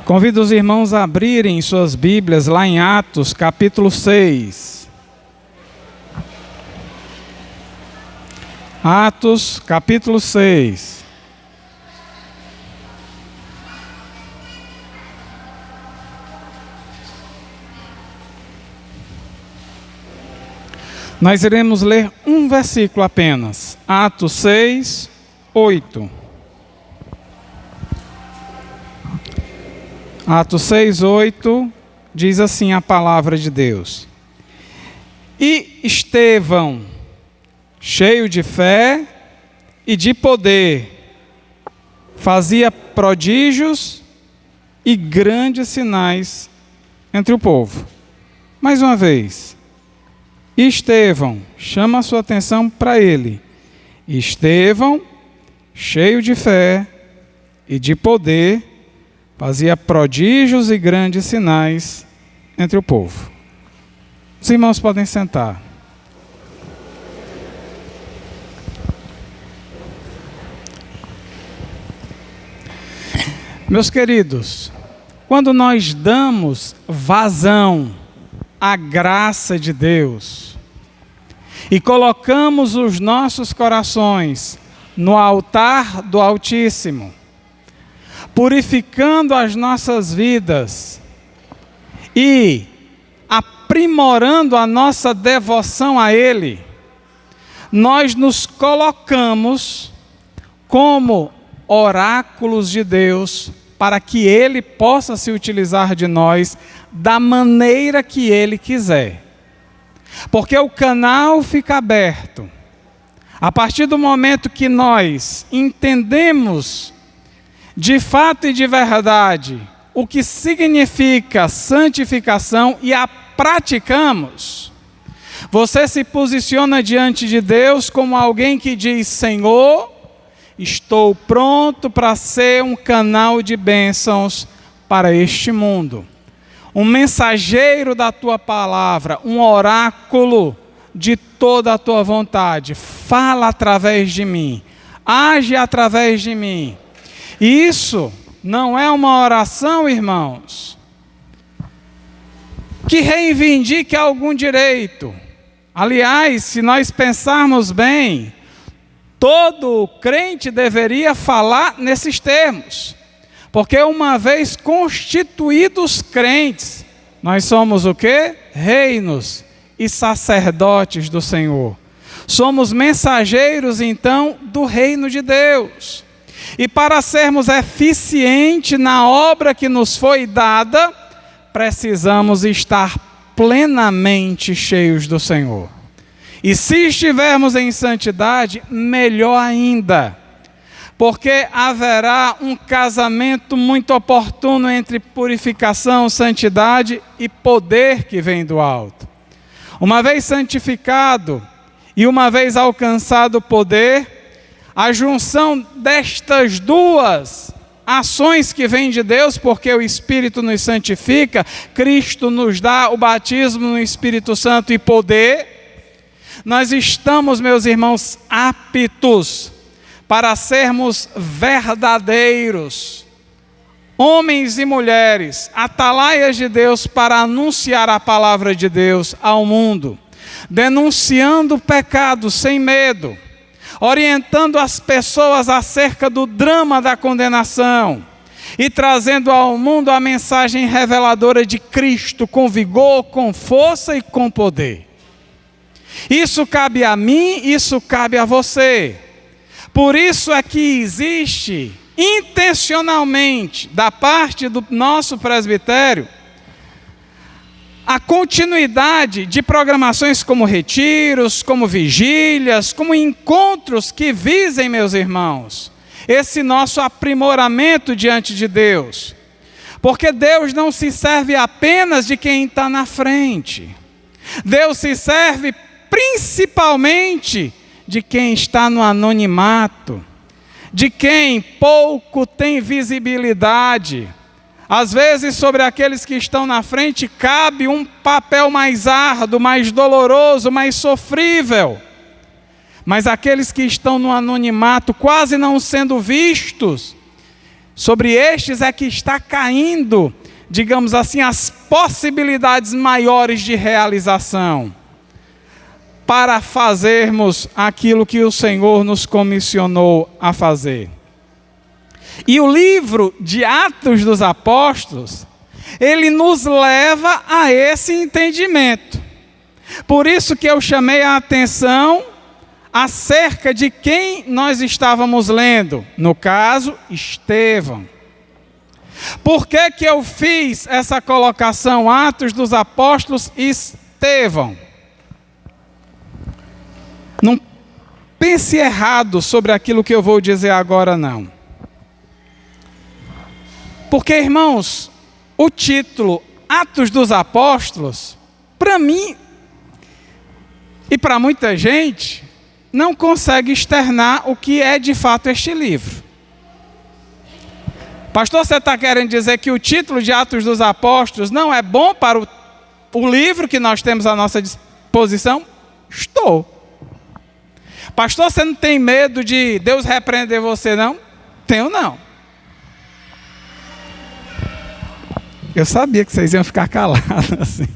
Convido os irmãos a abrirem suas Bíblias lá em Atos, capítulo 6. Atos, capítulo 6. Nós iremos ler um versículo apenas. Atos 6, 8. Atos 6, 8, diz assim a palavra de Deus. E Estevão, cheio de fé e de poder, fazia prodígios e grandes sinais entre o povo. Mais uma vez, Estevão, chama a sua atenção para ele. Estevão, cheio de fé e de poder, fazia prodígios e grandes sinais entre o povo. Os irmãos podem sentar. Meus queridos, quando nós damos vazão à graça de Deus e colocamos os nossos corações no altar do Altíssimo, purificando as nossas vidas e aprimorando a nossa devoção a Ele, nós nos colocamos como oráculos de Deus para que Ele possa se utilizar de nós da maneira que Ele quiser. Porque o canal fica aberto. A partir do momento que nós entendemos de fato e de verdade o que significa santificação e a praticamos, você se posiciona diante de Deus como alguém que diz: Senhor, estou pronto para ser um canal de bênçãos para este mundo, um mensageiro da tua palavra, um oráculo de toda a tua vontade. Fala através de mim, age através de mim. Isso não é uma oração, irmãos, que reivindique algum direito. Aliás, se nós pensarmos bem, todo crente deveria falar nesses termos. Porque uma vez constituídos crentes, nós somos o quê? Reinos e sacerdotes do Senhor. Somos mensageiros, então, do reino de Deus. E para sermos eficientes na obra que nos foi dada, precisamos estar plenamente cheios do Senhor. E se estivermos em santidade, melhor ainda, porque haverá um casamento muito oportuno entre purificação, santidade e poder que vem do alto. Uma vez santificado e uma vez alcançado o poder, a junção destas duas ações que vêm de Deus, porque o Espírito nos santifica, Cristo nos dá o batismo no Espírito Santo e poder, nós estamos, meus irmãos, aptos para sermos verdadeiros homens e mulheres, atalaias de Deus, para anunciar a palavra de Deus ao mundo, denunciando o pecado sem medo, orientando as pessoas acerca do drama da condenação e trazendo ao mundo a mensagem reveladora de Cristo com vigor, com força e com poder. Isso cabe a mim, isso cabe a você. Por isso é que existe intencionalmente, da parte do nosso presbitério, a continuidade de programações como retiros, como vigílias, como encontros que visem, meus irmãos, esse nosso aprimoramento diante de Deus. Porque Deus não se serve apenas de quem está na frente. Deus se serve principalmente de quem está no anonimato, de quem pouco tem visibilidade. Às vezes, sobre aqueles que estão na frente, cabe um papel mais árduo, mais doloroso, mais sofrível. Mas aqueles que estão no anonimato, quase não sendo vistos, Sobre estes é que está caindo, digamos assim, as possibilidades maiores de realização, para fazermos aquilo que o Senhor nos comissionou a fazer. E o livro de Atos dos Apóstolos, ele nos leva a esse entendimento. Por isso que eu chamei a atenção acerca de quem nós estávamos lendo. No caso, Estevão. Por que que eu fiz essa colocação, Atos dos Apóstolos e Estevão? Não pense errado sobre aquilo que eu vou dizer agora, não. Porque, irmãos, o título Atos dos Apóstolos, para mim e para muita gente, não consegue externar o que é de fato este livro. Pastor, você está querendo dizer que o título de Atos dos Apóstolos não é bom para o livro que nós temos à nossa disposição? Estou. Pastor, você não tem medo de Deus repreender você, não? Tenho, não. Eu sabia que vocês iam ficar calados assim.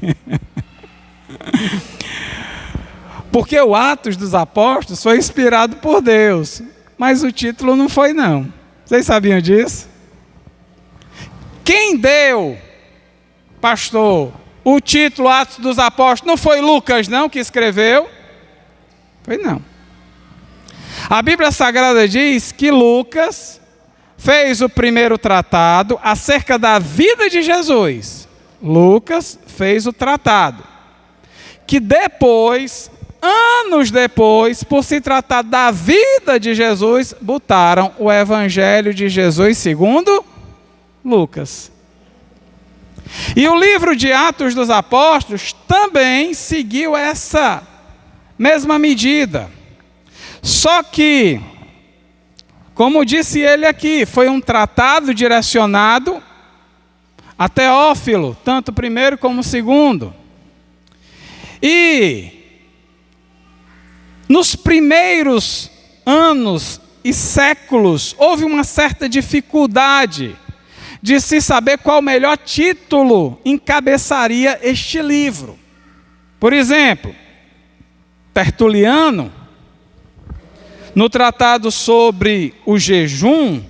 Porque o Atos dos Apóstolos foi inspirado por Deus, mas o título não foi, não. Vocês sabiam disso? Quem deu, pastor, o título Atos dos Apóstolos não foi Lucas, não, que escreveu? Foi não. A Bíblia Sagrada diz que Lucas fez o primeiro tratado acerca da vida de Jesus. Lucas fez o tratado. Que depois, anos depois, por se tratar da vida de Jesus, botaram o Evangelho de Jesus segundo Lucas. E o livro de Atos dos Apóstolos também seguiu essa mesma medida. Só que, como disse ele aqui, foi um tratado direcionado a Teófilo, tanto o primeiro como o segundo. E nos primeiros anos e séculos, houve uma certa dificuldade de se saber qual o melhor título encabeçaria este livro. Por exemplo, Tertuliano, no tratado sobre o jejum,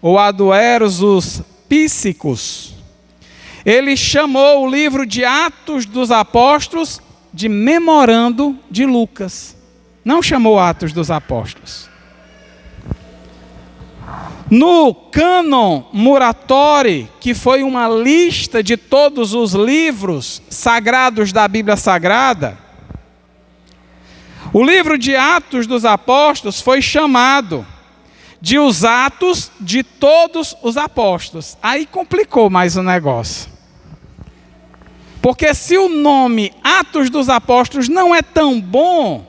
ou Adueros Píssicos, ele chamou o livro de Atos dos Apóstolos de Memorando de Lucas. Não chamou Atos dos Apóstolos. No Cânon Muratori, que foi uma lista de todos os livros sagrados da Bíblia Sagrada, o livro de Atos dos Apóstolos foi chamado de os Atos de todos os apóstolos. Aí complicou mais o negócio. Porque se o nome Atos dos Apóstolos não é tão bom,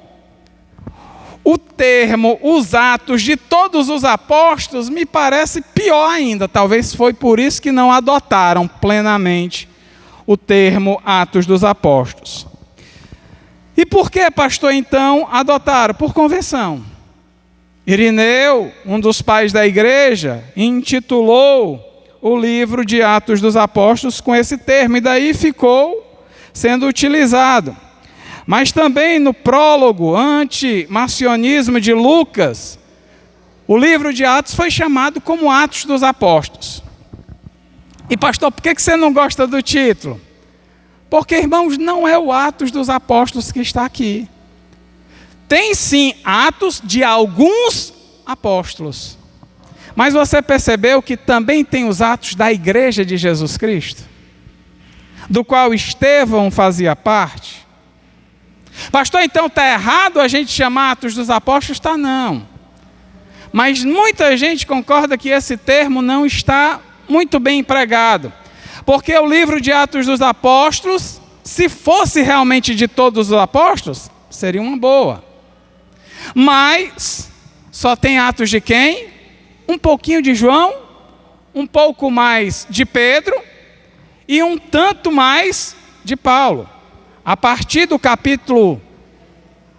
o termo os Atos de todos os apóstolos me parece pior ainda. Talvez foi por isso que não adotaram plenamente o termo Atos dos Apóstolos. E por que, pastor, então, adotaram? Por convenção. Irineu, um dos pais da igreja, intitulou o livro de Atos dos Apóstolos com esse termo, e daí ficou sendo utilizado. Mas também no prólogo anti-marcionismo de Lucas, o livro de Atos foi chamado como Atos dos Apóstolos. E pastor, por que você não gosta do título? Porque, irmãos, não é o Atos dos Apóstolos que está aqui. Tem sim Atos de alguns apóstolos. Mas você percebeu que também tem os Atos da Igreja de Jesus Cristo? Do qual Estevão fazia parte? Pastor, então está errado a gente chamar Atos dos Apóstolos? Está não. Mas muita gente concorda que esse termo não está muito bem empregado. Porque o livro de Atos dos Apóstolos, se fosse realmente de todos os apóstolos, seria uma boa. Mas só tem Atos de quem? Um pouquinho de João, um pouco mais de Pedro e um tanto mais de Paulo. A partir do capítulo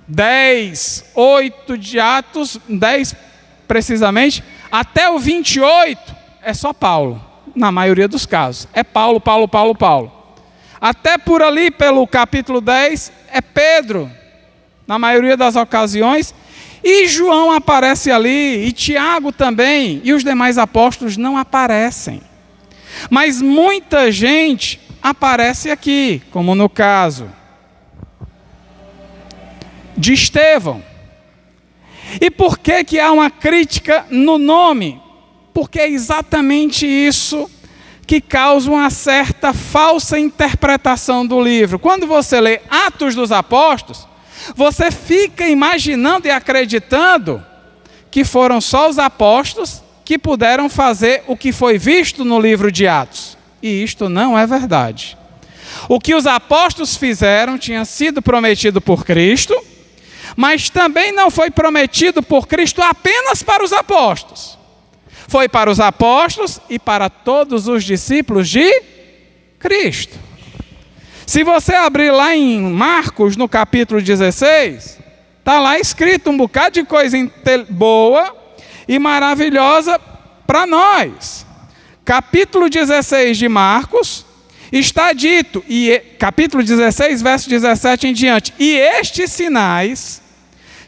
10, 8 de Atos, 10 precisamente, até o 28, é só Paulo, na maioria dos casos. É Paulo, Paulo, Paulo, Paulo. Até por ali, pelo capítulo 10, é Pedro, na maioria das ocasiões. E João aparece ali, e Tiago também, e os demais apóstolos não aparecem. Mas muita gente aparece aqui, como no caso de Estevão. E por que que há uma crítica no nome? Porque é exatamente isso que causa uma certa falsa interpretação do livro. Quando você lê Atos dos Apóstolos, você fica imaginando e acreditando que foram só os apóstolos que puderam fazer o que foi visto no livro de Atos. E isto não é verdade. O que os apóstolos fizeram tinha sido prometido por Cristo, mas também não foi prometido por Cristo apenas para os apóstolos. Foi para os apóstolos e para todos os discípulos de Cristo. Se você abrir lá em Marcos, no capítulo 16, está lá escrito um bocado de coisa boa e maravilhosa para nós. Capítulo 16 de Marcos, está dito, capítulo 16, verso 17 em diante, e estes sinais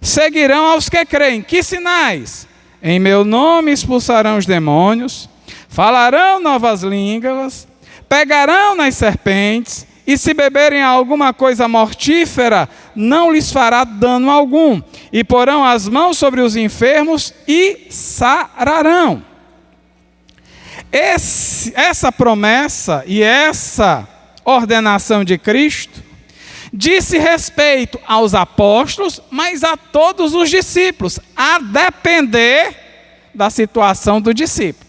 seguirão aos que creem. Que sinais? Em meu nome expulsarão os demônios, falarão novas línguas, pegarão nas serpentes, e se beberem alguma coisa mortífera, não lhes fará dano algum. E porão as mãos sobre os enfermos e sararão. Essa promessa e essa ordenação de Cristo disse respeito aos apóstolos, mas a todos os discípulos, a depender da situação do discípulo.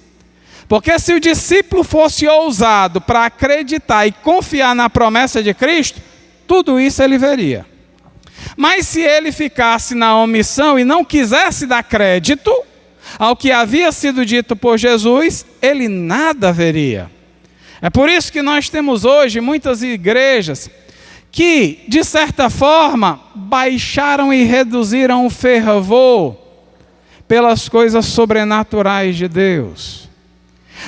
Porque se o discípulo fosse ousado para acreditar e confiar na promessa de Cristo, tudo isso ele veria. Mas se ele ficasse na omissão e não quisesse dar crédito ao que havia sido dito por Jesus, ele nada veria. É por isso que nós temos hoje muitas igrejas que, de certa forma, baixaram e reduziram o fervor pelas coisas sobrenaturais de Deus.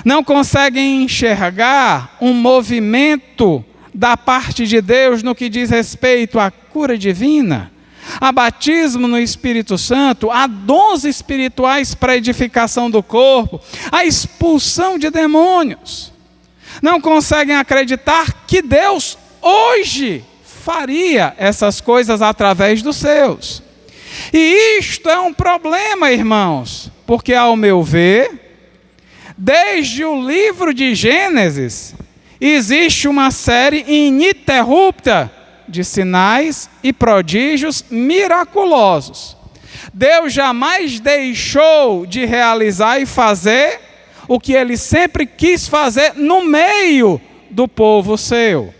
Não conseguem enxergar um movimento da parte de Deus no que diz respeito à cura divina, a batismo no Espírito Santo, a dons espirituais para a edificação do corpo, a expulsão de demônios. Não conseguem acreditar que Deus hoje faria essas coisas através dos seus. E isto é um problema, irmãos, porque ao meu ver, desde o livro de Gênesis, existe uma série ininterrupta de sinais e prodígios miraculosos. Deus jamais deixou de realizar e fazer o que ele sempre quis fazer no meio do povo seu,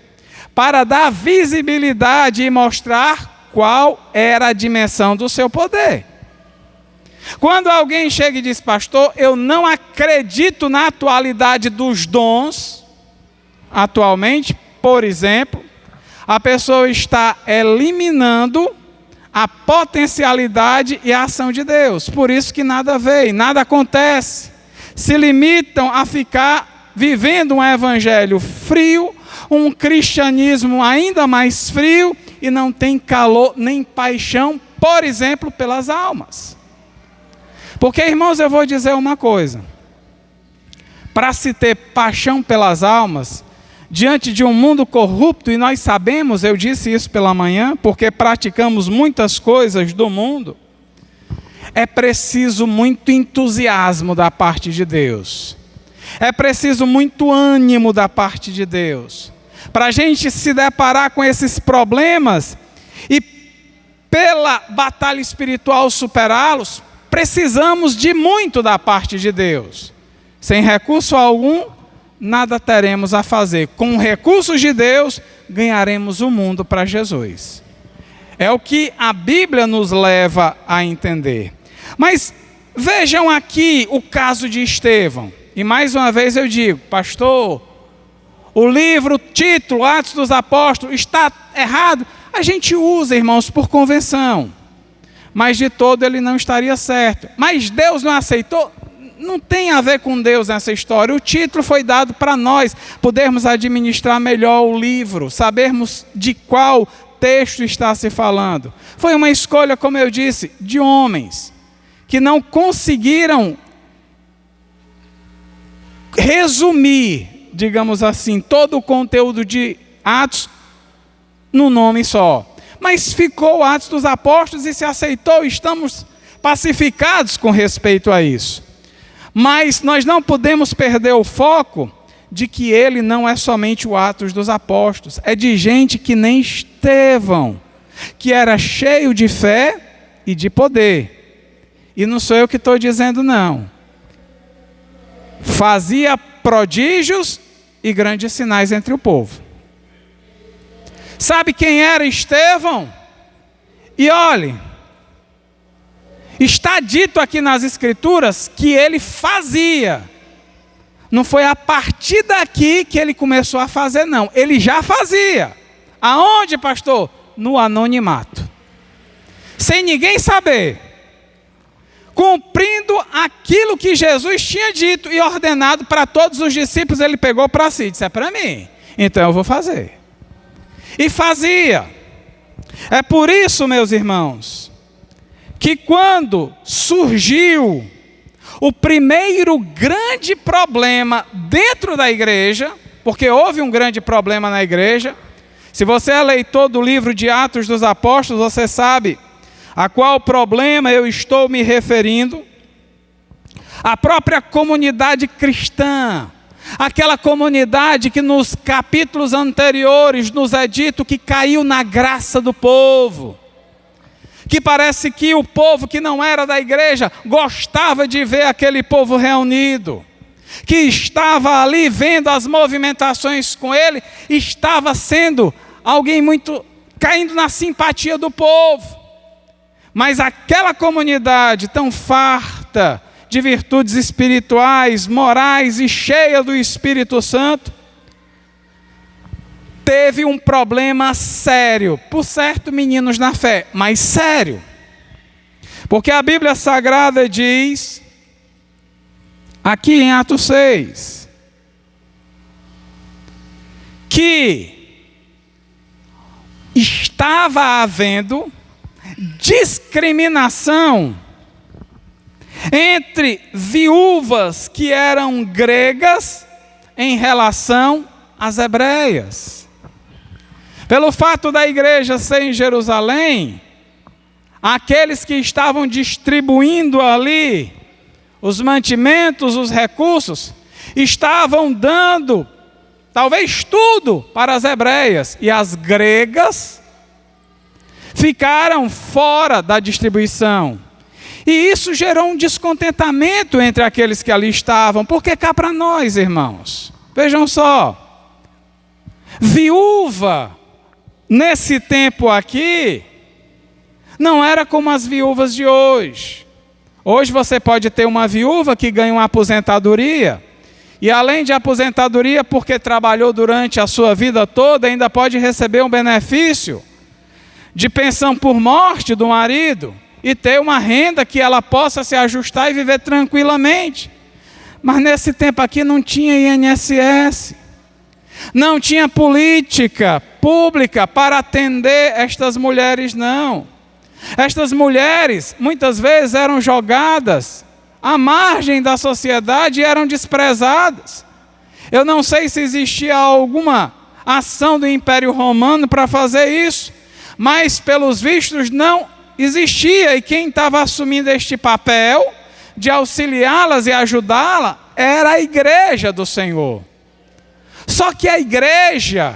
para dar visibilidade e mostrar qual era a dimensão do seu poder. Quando alguém chega e diz, pastor, eu não acredito na atualidade dos dons, atualmente, por exemplo, a pessoa está eliminando a potencialidade e a ação de Deus. Por isso que nada vem, nada acontece. Se limitam a ficar vivendo um evangelho frio, um cristianismo ainda mais frio, e não tem calor nem paixão, por exemplo, pelas almas. Porque, irmãos, eu vou dizer uma coisa. Para se ter paixão pelas almas, diante de um mundo corrupto, e nós sabemos, eu disse isso pela manhã, porque praticamos muitas coisas do mundo, é preciso muito entusiasmo da parte de Deus. É preciso muito ânimo da parte de Deus. Para a gente se deparar com esses problemas e pela batalha espiritual superá-los, precisamos de muito da parte de Deus. Sem recurso algum, nada teremos a fazer. Com recursos de Deus, ganharemos o mundo para Jesus. É o que a Bíblia nos leva a entender. Mas vejam aqui o caso de Estevão. E mais uma vez eu digo, pastor, o livro, título, Atos dos Apóstolos, está errado. A gente usa, irmãos, por convenção. Mas de todo ele não estaria certo. Mas Deus não aceitou? Não tem a ver com Deus nessa história. O título foi dado para nós podermos administrar melhor o livro, sabermos de qual texto está se falando. Foi uma escolha, como eu disse, de homens que não conseguiram resumir, digamos assim, todo o conteúdo de Atos num nome só. Mas ficou Atos dos Apóstolos e se aceitou, estamos pacificados com respeito a isso. Mas nós não podemos perder o foco de que ele não é somente o Atos dos Apóstolos, é de gente que nem Estevão, que era cheio de fé e de poder. E não sou eu que estou dizendo, não. Fazia prodígios e grandes sinais entre o povo. Sabe quem era Estevão? E olhe, está dito aqui nas Escrituras que ele fazia. Não foi a partir daqui que ele começou a fazer, não. Ele já fazia. Aonde, pastor? No anonimato. Sem ninguém saber. Cumprindo aquilo que Jesus tinha dito e ordenado para todos os discípulos, ele pegou para si. Disse, é para mim. Então eu vou fazer. E fazia. É por isso, meus irmãos, que quando surgiu o primeiro grande problema dentro da igreja, porque houve um grande problema na igreja, se você é leitor do livro de Atos dos Apóstolos, você sabe a qual problema eu estou me referindo. A própria comunidade cristã, aquela comunidade que nos capítulos anteriores nos é dito que caiu na graça do povo, que parece que o povo que não era da igreja gostava de ver aquele povo reunido, que estava ali vendo as movimentações com ele, estava sendo alguém muito caindo na simpatia do povo. Mas aquela comunidade tão farta de virtudes espirituais, morais e cheia do Espírito Santo, teve um problema sério, por certo, meninos na fé, mas sério. Porque a Bíblia Sagrada diz, aqui em Atos 6, que estava havendo discriminação entre viúvas que eram gregas em relação às hebreias. Pelo fato da igreja ser em Jerusalém, aqueles que estavam distribuindo ali os mantimentos, os recursos, estavam dando talvez tudo para as hebreias, e as gregas ficaram fora da distribuição. E isso gerou um descontentamento entre aqueles que ali estavam, porque cá para nós, irmãos, vejam só, viúva nesse tempo aqui não era como as viúvas de hoje. Hoje você pode ter uma viúva que ganha uma aposentadoria, e além de aposentadoria, porque trabalhou durante a sua vida toda, ainda pode receber um benefício de pensão por morte do marido, e ter uma renda que ela possa se ajustar e viver tranquilamente. Mas nesse tempo aqui não tinha INSS, não tinha política pública para atender estas mulheres, não. Estas mulheres muitas vezes eram jogadas à margem da sociedade e eram desprezadas. Eu não sei se existia alguma ação do Império Romano para fazer isso, mas pelos vistos não existia, e quem estava assumindo este papel de auxiliá-las e ajudá-la era a igreja do Senhor. Só que a igreja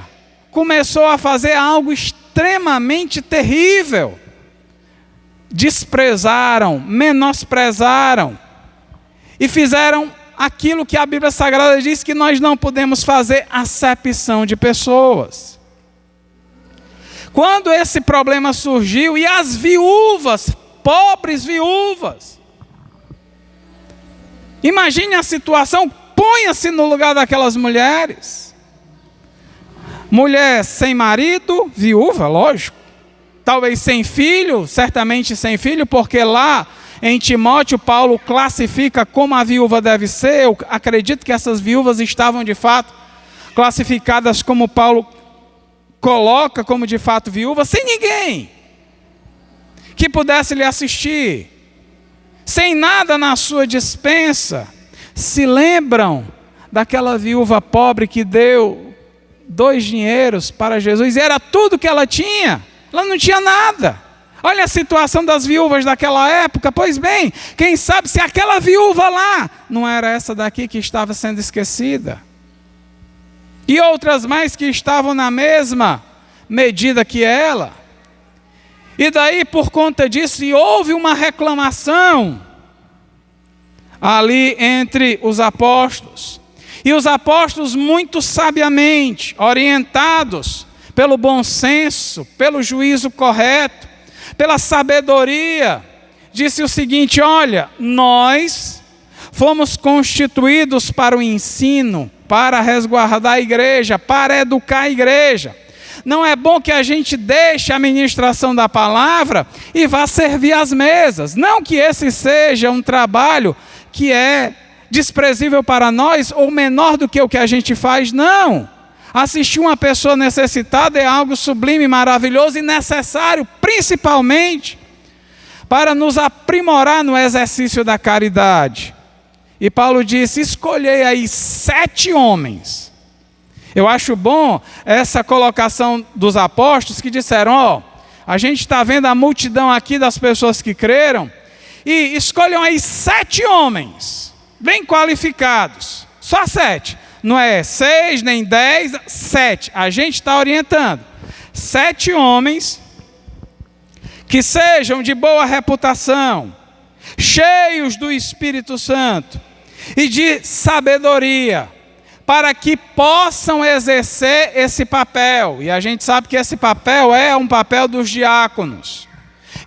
começou a fazer algo extremamente terrível. Desprezaram, menosprezaram e fizeram aquilo que a Bíblia Sagrada diz que nós não podemos fazer: acepção de pessoas. Quando esse problema surgiu, e as viúvas, pobres viúvas, imagine a situação, ponha-se no lugar daquelas mulheres. Mulher sem marido, viúva, lógico. Talvez sem filho, certamente sem filho, porque lá em Timóteo, Paulo classifica como a viúva deve ser. Eu acredito que essas viúvas estavam de fato classificadas como Paulo coloca como de fato viúva, sem ninguém que pudesse lhe assistir, sem nada na sua despensa. Se lembram daquela viúva pobre que deu 2 dinheiros para Jesus, e era tudo que ela tinha, ela não tinha nada. Olha a situação das viúvas daquela época. Pois bem, quem sabe se aquela viúva lá não era essa daqui que estava sendo esquecida, e outras mais que estavam na mesma medida que ela. E daí, por conta disso, houve uma reclamação ali entre os apóstolos. E os apóstolos, muito sabiamente, orientados pelo bom senso, pelo juízo correto, pela sabedoria, disse o seguinte: olha, nós fomos constituídos para o ensino, para resguardar a igreja, para educar a igreja. Não é bom que a gente deixe a ministração da palavra e vá servir às mesas. Não que esse seja um trabalho que é desprezível para nós ou menor do que o que a gente faz, não. Assistir uma pessoa necessitada é algo sublime, maravilhoso e necessário, principalmente para nos aprimorar no exercício da caridade. E Paulo disse: escolhei aí 7 homens. Eu acho bom essa colocação dos apóstolos que disseram: ó, a gente está vendo a multidão aqui das pessoas que creram, e escolham aí 7 homens, bem qualificados, só 7, não é 6 nem 10, 7, a gente está orientando, 7 homens que sejam de boa reputação, cheios do Espírito Santo e de sabedoria, para que possam exercer esse papel. E a gente sabe que esse papel é um papel dos diáconos.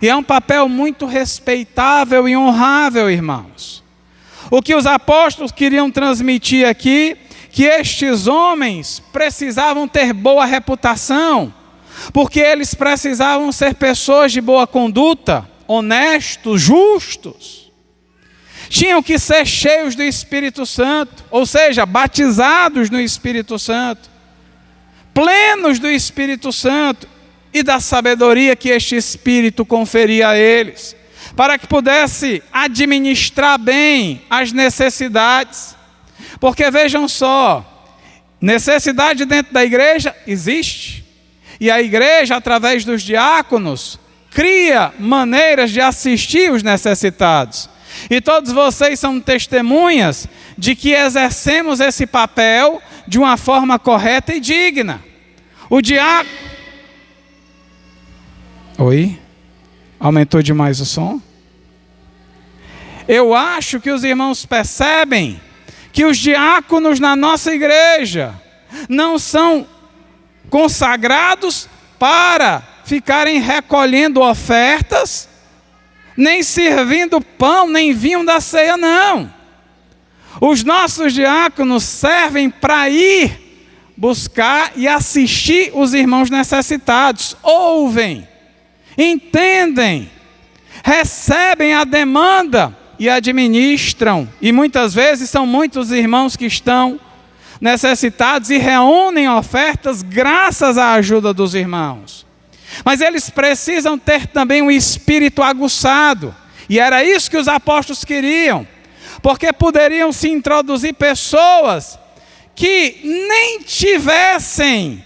E é um papel muito respeitável e honrável, irmãos. O que os apóstolos queriam transmitir aqui, que estes homens precisavam ter boa reputação, porque eles precisavam ser pessoas de boa conduta, honestos, justos. Tinham que ser cheios do Espírito Santo, ou seja, batizados no Espírito Santo, plenos do Espírito Santo e da sabedoria que este Espírito conferia a eles, para que pudesse administrar bem as necessidades. Porque vejam só, necessidade dentro da igreja existe, e a igreja, através dos diáconos, cria maneiras de assistir os necessitados. E todos vocês são testemunhas de que exercemos esse papel de uma forma correta e digna. O diácono... Oi? Aumentou demais o som? Eu acho que os irmãos percebem que os diáconos na nossa igreja não são consagrados para ficarem recolhendo ofertas, nem servindo pão, nem vinho da ceia, não. Os nossos diáconos servem para ir buscar e assistir os irmãos necessitados. Ouvem, entendem, recebem a demanda e administram. E muitas vezes são muitos irmãos que estão necessitados e reúnem ofertas graças à ajuda dos irmãos. Mas eles precisam ter também um espírito aguçado. E era isso que os apóstolos queriam. Porque poderiam se introduzir pessoas que nem tivessem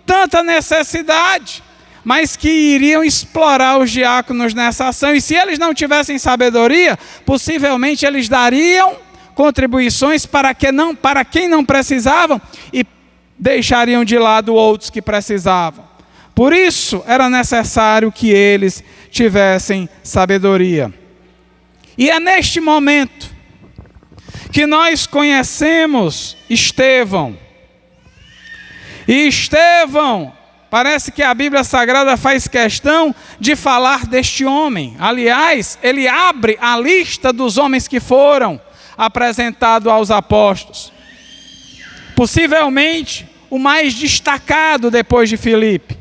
tanta necessidade, mas que iriam explorar os diáconos nessa ação. E se eles não tivessem sabedoria, possivelmente eles dariam contribuições para quem não precisavam e deixariam de lado outros que precisavam. Por isso, era necessário que eles tivessem sabedoria. E é neste momento que nós conhecemos Estevão. E Estevão, parece que a Bíblia Sagrada faz questão de falar deste homem. Aliás, ele abre a lista dos homens que foram apresentados aos apóstolos. Possivelmente, o mais destacado depois de Filipe.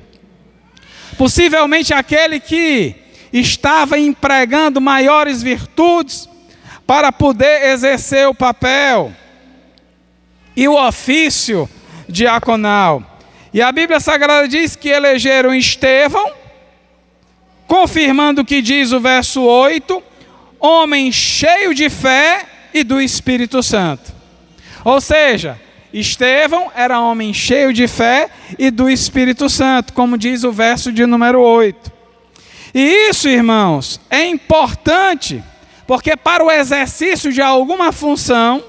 Possivelmente aquele que estava empregando maiores virtudes para poder exercer o papel e o ofício diaconal. E a Bíblia Sagrada diz que elegeram Estevão, confirmando o que diz o verso 8, homem cheio de fé e do Espírito Santo. Ou seja, Estevão era homem cheio de fé e do Espírito Santo, como diz o verso de número 8. E isso, irmãos, é importante, porque para o exercício de alguma função,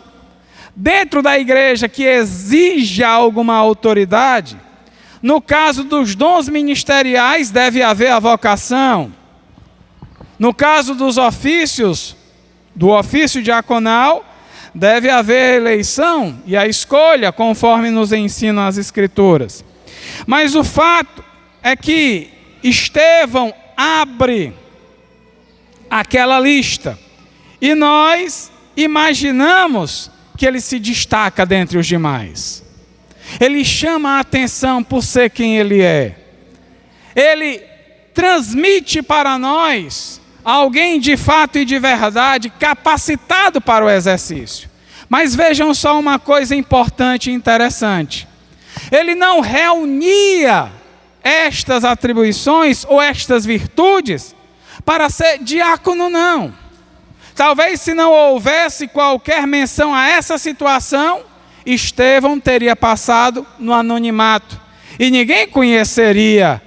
dentro da igreja que exija alguma autoridade, no caso dos dons ministeriais, deve haver a vocação. No caso dos ofícios, do ofício diaconal, deve haver a eleição e a escolha, conforme nos ensinam as Escrituras. Mas o fato é que Estevão abre aquela lista e nós imaginamos que ele se destaca dentre os demais. Ele chama a atenção por ser quem ele é. Ele transmite para nós alguém de fato e de verdade capacitado para o exercício. Mas vejam só uma coisa importante e interessante. Ele não reunia estas atribuições ou estas virtudes para ser diácono, não. Talvez se não houvesse qualquer menção a essa situação, Estevão teria passado no anonimato e ninguém conheceria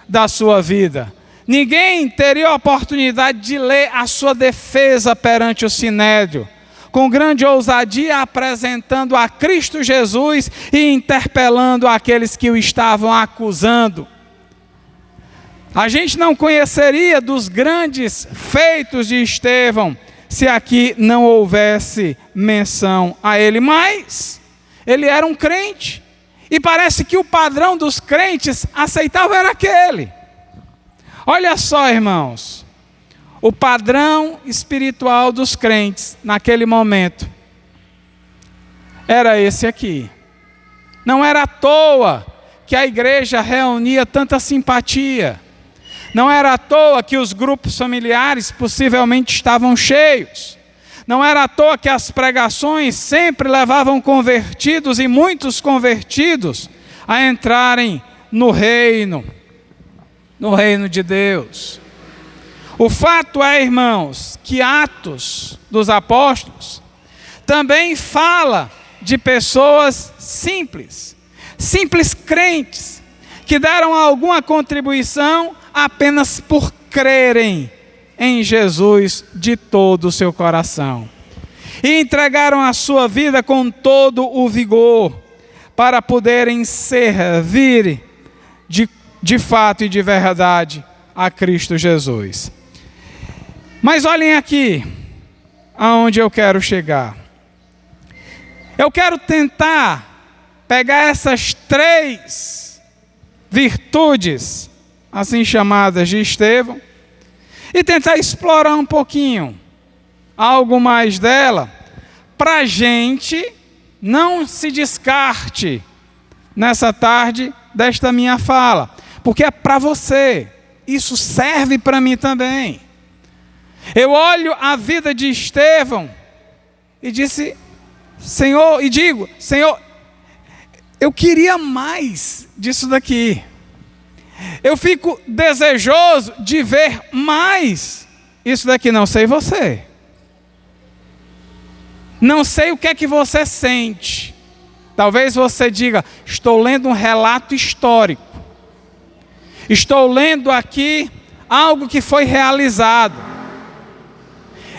da sua vida. Ninguém teria a oportunidade de ler a sua defesa perante o Sinédrio, com grande ousadia apresentando a Cristo Jesus e interpelando aqueles que o estavam acusando. A gente não conheceria dos grandes feitos de Estevão se aqui não houvesse menção a ele, mas ele era um crente, e parece que o padrão dos crentes aceitável era aquele. Olha só, irmãos, o padrão espiritual dos crentes naquele momento era esse aqui. Não era à toa que a igreja reunia tanta simpatia. Não era à toa que os grupos familiares possivelmente estavam cheios. Não era à toa que as pregações sempre levavam convertidos e muitos convertidos a entrarem no reino de Deus. O fato é, irmãos, que Atos dos Apóstolos também fala de pessoas simples crentes, que deram alguma contribuição apenas por crerem em Jesus de todo o seu coração. E entregaram a sua vida com todo o vigor para poderem servir de fato e de verdade a Cristo Jesus. Mas olhem aqui aonde eu quero chegar. Eu quero tentar pegar essas 3 virtudes assim chamadas de Estevão, e tentar explorar um pouquinho algo mais dela, para a gente não se descarte nessa tarde desta minha fala, porque é para você, isso serve para mim também. Eu olho a vida de Estevão e digo, Senhor, eu queria mais disso daqui. Eu fico desejoso de ver mais isso daqui. Não sei você. Não sei o que é que você sente. Talvez você diga, estou lendo um relato histórico. Estou lendo aqui algo que foi realizado.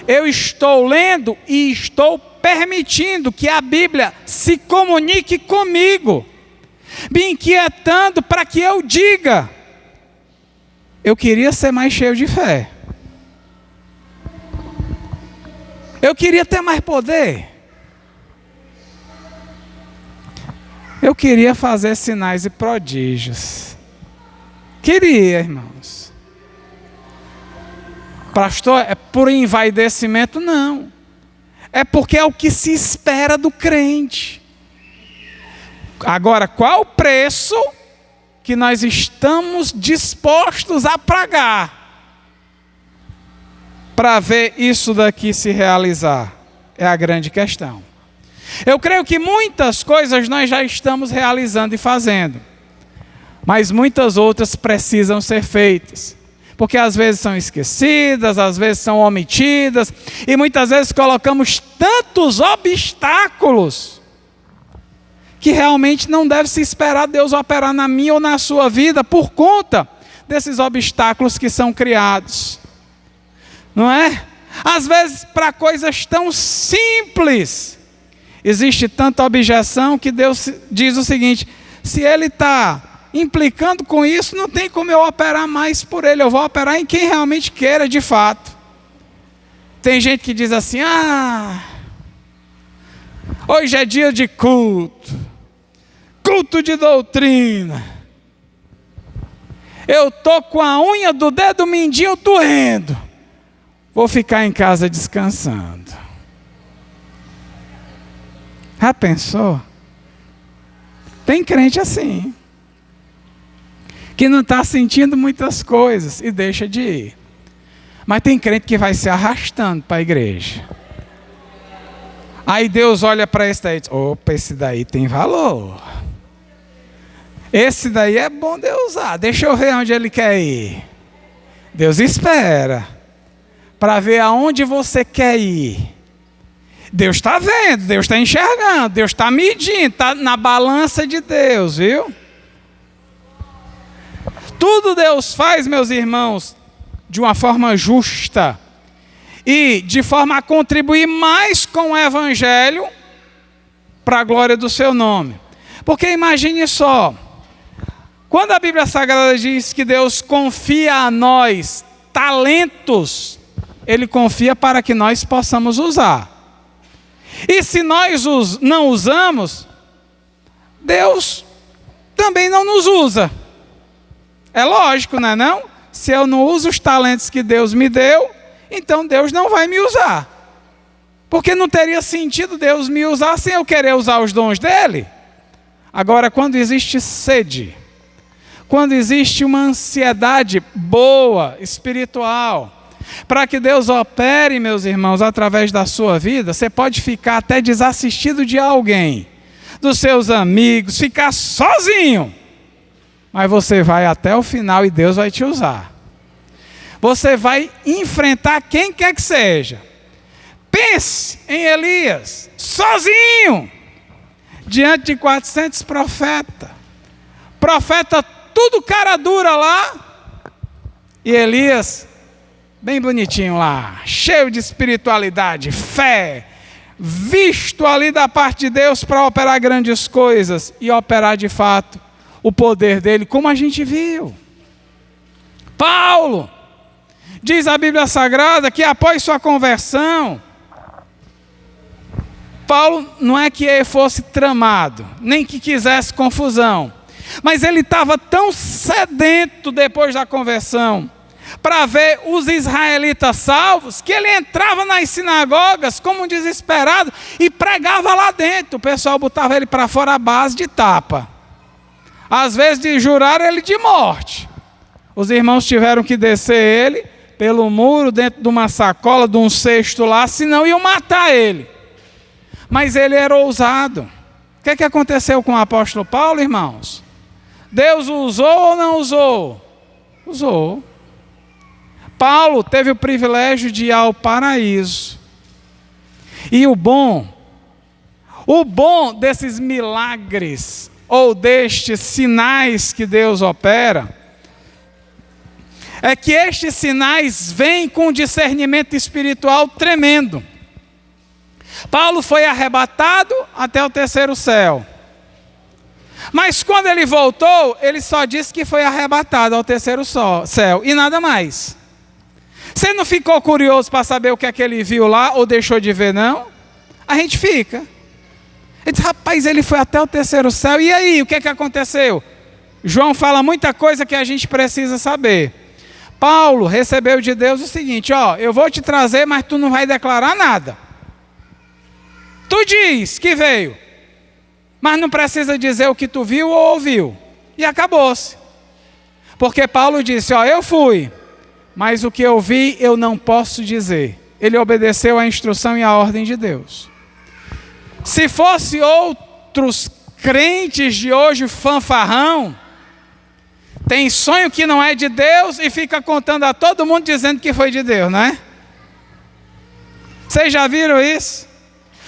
Eu estou lendo e estou permitindo que a Bíblia se comunique comigo, me inquietando para que eu diga, eu queria ser mais cheio de fé. Eu queria ter mais poder. Eu queria fazer sinais e prodígios. Queria, irmãos. Pastor, é por envaidecimento? Não. É porque é o que se espera do crente. Agora, qual o preço que nós estamos dispostos a pagar para ver isso daqui se realizar? É a grande questão. Eu creio que muitas coisas nós já estamos realizando e fazendo, mas muitas outras precisam ser feitas, porque às vezes são esquecidas, às vezes são omitidas, e muitas vezes colocamos tantos obstáculos, que realmente não deve se esperar Deus operar na minha ou na sua vida, por conta desses obstáculos que são criados. Não é? Às vezes para coisas tão simples, existe tanta objeção que Deus diz o seguinte: se Ele está implicando com isso, não tem como eu operar mais por Ele, eu vou operar em quem realmente queira de fato. Tem gente que diz assim: hoje é dia de culto de doutrina, eu estou com a unha do dedo mindinho doendo, vou ficar em casa descansando. Já pensou? Tem crente assim, que não está sentindo muitas coisas e deixa de ir. Mas tem crente que vai se arrastando para a igreja. Aí Deus olha para esse daí e diz: opa, esse daí tem valor. Esse daí é bom de usar, deixa eu ver onde ele quer ir. Deus espera para ver aonde você quer ir. Deus está vendo, Deus está enxergando, Deus está medindo, está na balança de Deus, viu? Tudo Deus faz, meus irmãos, de uma forma justa e de forma a contribuir mais com o Evangelho para a glória do seu nome. Porque imagine só, quando a Bíblia Sagrada diz que Deus confia a nós talentos, Ele confia para que nós possamos usar. E se nós não usamos, Deus também não nos usa. É lógico, não é não? Se eu não uso os talentos que Deus me deu, então Deus não vai me usar. Porque não teria sentido Deus me usar sem eu querer usar os dons dele. Agora, quando existe sede, quando existe uma ansiedade boa, espiritual, para que Deus opere, meus irmãos, através da sua vida, você pode ficar até desassistido de alguém, dos seus amigos, ficar sozinho, mas você vai até o final e Deus vai te usar. Você vai enfrentar quem quer que seja. Pense em Elias, sozinho, diante de 400 profetas. Profeta tudo cara dura lá, e Elias bem bonitinho lá, cheio de espiritualidade, fé, visto ali da parte de Deus para operar grandes coisas e operar de fato o poder dele, como a gente viu. Paulo, diz a Bíblia Sagrada que após sua conversão, Paulo não é que ele fosse tramado, nem que quisesse confusão, mas ele estava tão sedento depois da conversão, para ver os israelitas salvos, que ele entrava nas sinagogas como um desesperado e pregava lá dentro. O pessoal botava ele para fora à base de tapa. Às vezes de jurar ele de morte. Os irmãos tiveram que descer ele pelo muro, dentro de uma sacola, de um cesto lá, senão iam matar ele. Mas ele era ousado. O que aconteceu com o apóstolo Paulo, irmãos? Deus o usou ou não usou? Usou. Paulo teve o privilégio de ir ao paraíso. E o bom desses milagres, ou destes sinais que Deus opera, é que estes sinais vêm com um discernimento espiritual tremendo. Paulo foi arrebatado até o terceiro céu. Mas quando ele voltou, ele só disse que foi arrebatado ao terceiro céu, e nada mais. Você não ficou curioso para saber o que é que ele viu lá, ou deixou de ver, não? A gente fica. Ele diz: rapaz, ele foi até o terceiro céu, e aí, o que é que aconteceu? João fala muita coisa que a gente precisa saber. Paulo recebeu de Deus o seguinte: eu vou te trazer, mas tu não vai declarar nada. Tu diz que veio, mas não precisa dizer o que tu viu ou ouviu. E acabou-se. Porque Paulo disse: eu fui, mas o que eu vi eu não posso dizer. Ele obedeceu à instrução e à ordem de Deus. Se fosse outros crentes de hoje fanfarrão, tem sonho que não é de Deus e fica contando a todo mundo dizendo que foi de Deus, não é? Vocês já viram isso?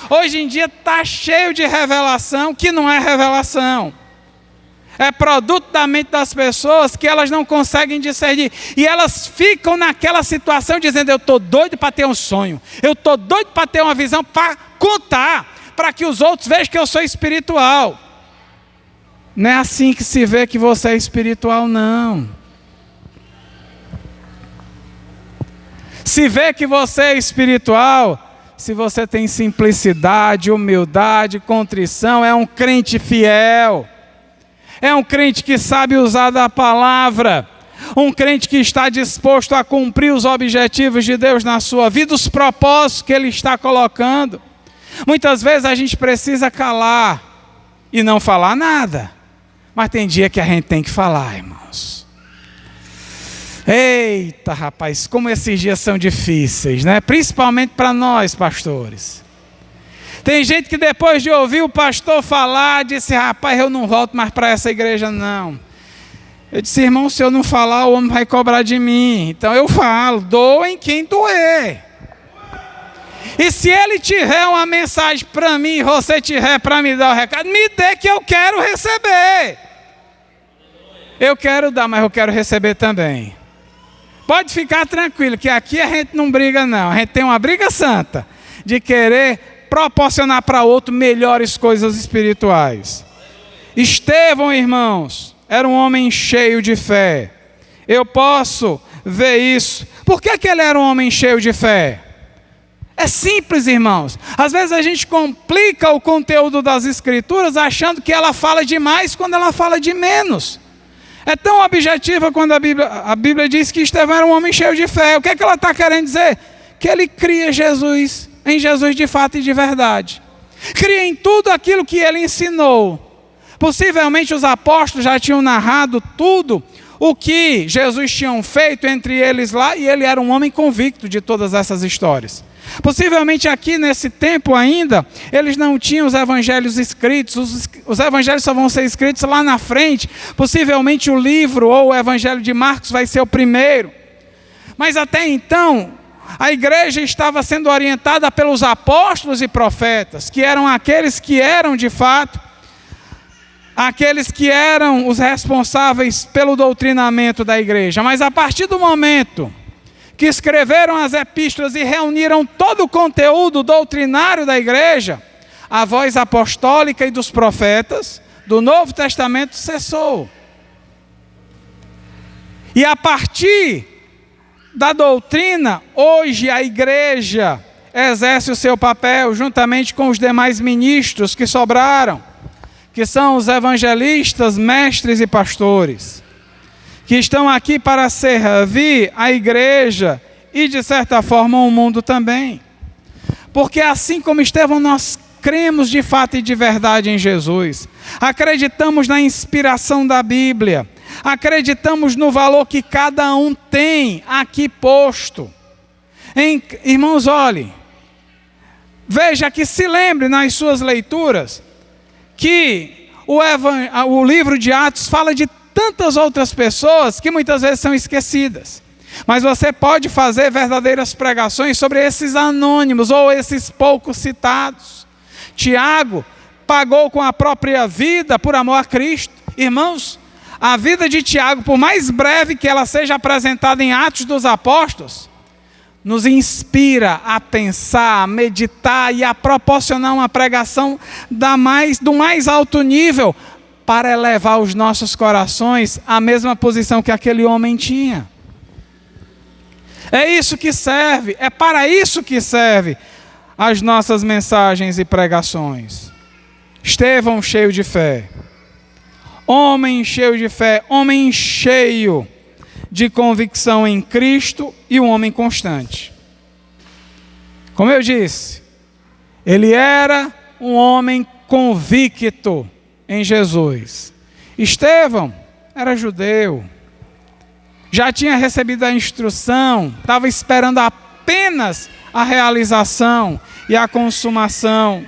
Hoje em dia está cheio de revelação que não é revelação. É produto da mente das pessoas que elas não conseguem discernir. E elas ficam naquela situação dizendo, eu estou doido para ter um sonho. Eu estou doido para ter uma visão para contar, para que os outros vejam que eu sou espiritual. Não é assim que se vê que você é espiritual, não. Se vê que você é espiritual, se você tem simplicidade, humildade, contrição, é um crente fiel. É um crente que sabe usar da palavra. Um crente que está disposto a cumprir os objetivos de Deus na sua vida, os propósitos que Ele está colocando. Muitas vezes a gente precisa calar e não falar nada. Mas tem dia que a gente tem que falar, irmãos. Eita, rapaz, como esses dias são difíceis, né? Principalmente para nós, pastores. Tem gente que depois de ouvir o pastor falar, disse, rapaz, eu não volto mais para essa igreja, não. Eu disse, irmão, se eu não falar, o homem vai cobrar de mim. Então eu falo, doem quem doer. E se ele tiver uma mensagem para mim, e você tiver para me dar o recado, me dê que eu quero receber. Eu quero dar, mas eu quero receber também. Pode ficar tranquilo, que aqui a gente não briga não. A gente tem uma briga santa de querer proporcionar para outro melhores coisas espirituais. Estevão, irmãos, era um homem cheio de fé. Eu posso ver isso. Por que ele era um homem cheio de fé? É simples, irmãos. Às vezes a gente complica o conteúdo das Escrituras achando que ela fala demais quando ela fala de menos. É tão objetiva quando a Bíblia diz que Estevão era um homem cheio de fé. O que ela está querendo dizer? Que ele cria em Jesus de fato e de verdade. Cria em tudo aquilo que ele ensinou. Possivelmente os apóstolos já tinham narrado tudo o que Jesus tinha feito entre eles lá, e ele era um homem convicto de todas essas histórias. Possivelmente aqui nesse tempo ainda, eles não tinham os evangelhos escritos, os evangelhos só vão ser escritos lá na frente. Possivelmente o livro ou o evangelho de Marcos vai ser o primeiro. Mas até então, a igreja estava sendo orientada pelos apóstolos e profetas, que eram aqueles que eram de fato, aqueles que eram os responsáveis pelo doutrinamento da igreja. Mas a partir do momento que escreveram as epístolas e reuniram todo o conteúdo doutrinário da igreja, a voz apostólica e dos profetas do Novo Testamento cessou. E a partir da doutrina, hoje a igreja exerce o seu papel juntamente com os demais ministros que sobraram, que são os evangelistas, mestres e pastores, que estão aqui para servir a igreja e, de certa forma, o mundo também. Porque assim como Estevão, nós cremos de fato e de verdade em Jesus. Acreditamos na inspiração da Bíblia. Acreditamos no valor que cada um tem aqui posto. Irmãos, olhem. Veja que se lembre nas suas leituras que o livro de Atos fala de tantas outras pessoas que muitas vezes são esquecidas. Mas você pode fazer verdadeiras pregações sobre esses anônimos ou esses poucos citados. Tiago pagou com a própria vida por amor a Cristo. Irmãos, a vida de Tiago, por mais breve que ela seja apresentada em Atos dos Apóstolos, nos inspira a pensar, a meditar e a proporcionar uma pregação do mais alto nível para elevar os nossos corações à mesma posição que aquele homem tinha. É isso que serve, é para isso que serve as nossas mensagens e pregações. Estevão cheio de fé, homem cheio de fé, homem cheio de convicção em Cristo e um homem constante. Como eu disse, ele era um homem convicto em Jesus. Estevão era judeu, já tinha recebido a instrução, estava esperando apenas a realização e a consumação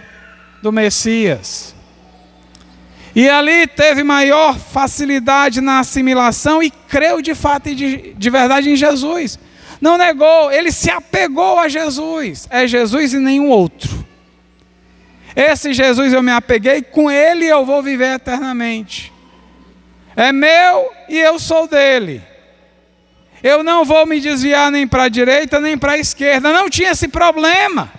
do Messias. E ali teve maior facilidade na assimilação e creu de fato e de verdade em Jesus. Não negou, ele se apegou a Jesus. É Jesus e nenhum outro. Esse Jesus eu me apeguei, com ele eu vou viver eternamente. É meu e eu sou dele. Eu não vou me desviar nem para a direita nem para a esquerda. Não tinha esse problema.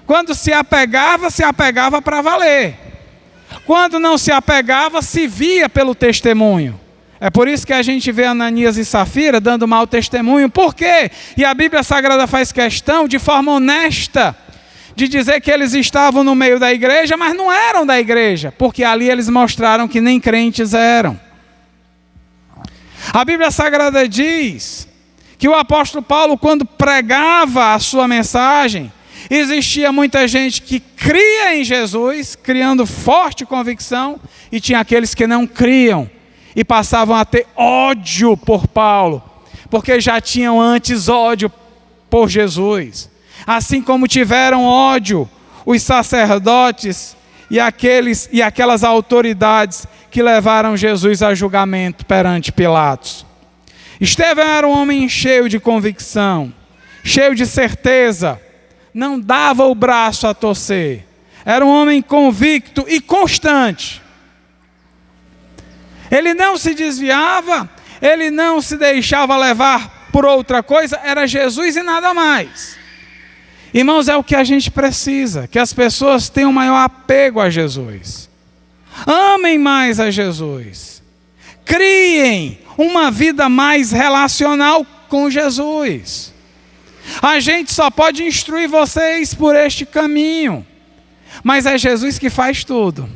Quando se apegava para valer. Quando não se apegava, se via pelo testemunho. É por isso que a gente vê Ananias e Safira dando mau testemunho. Por quê? E a Bíblia Sagrada faz questão, de forma honesta, de dizer que eles estavam no meio da igreja, mas não eram da igreja, porque ali eles mostraram que nem crentes eram. A Bíblia Sagrada diz que o apóstolo Paulo, quando pregava a sua mensagem, existia muita gente que cria em Jesus, criando forte convicção, e tinha aqueles que não criam e passavam a ter ódio por Paulo, porque já tinham antes ódio por Jesus. Assim como tiveram ódio os sacerdotes e aquelas autoridades que levaram Jesus a julgamento perante Pilatos. Estevão era um homem cheio de convicção, cheio de certeza, não dava o braço a torcer. Era um homem convicto e constante. Ele não se desviava, ele não se deixava levar por outra coisa, era Jesus e nada mais. Irmãos, é o que a gente precisa, que as pessoas tenham maior apego a Jesus. Amem mais a Jesus. Criem uma vida mais relacional com Jesus. A gente só pode instruir vocês por este caminho, mas é Jesus que faz tudo.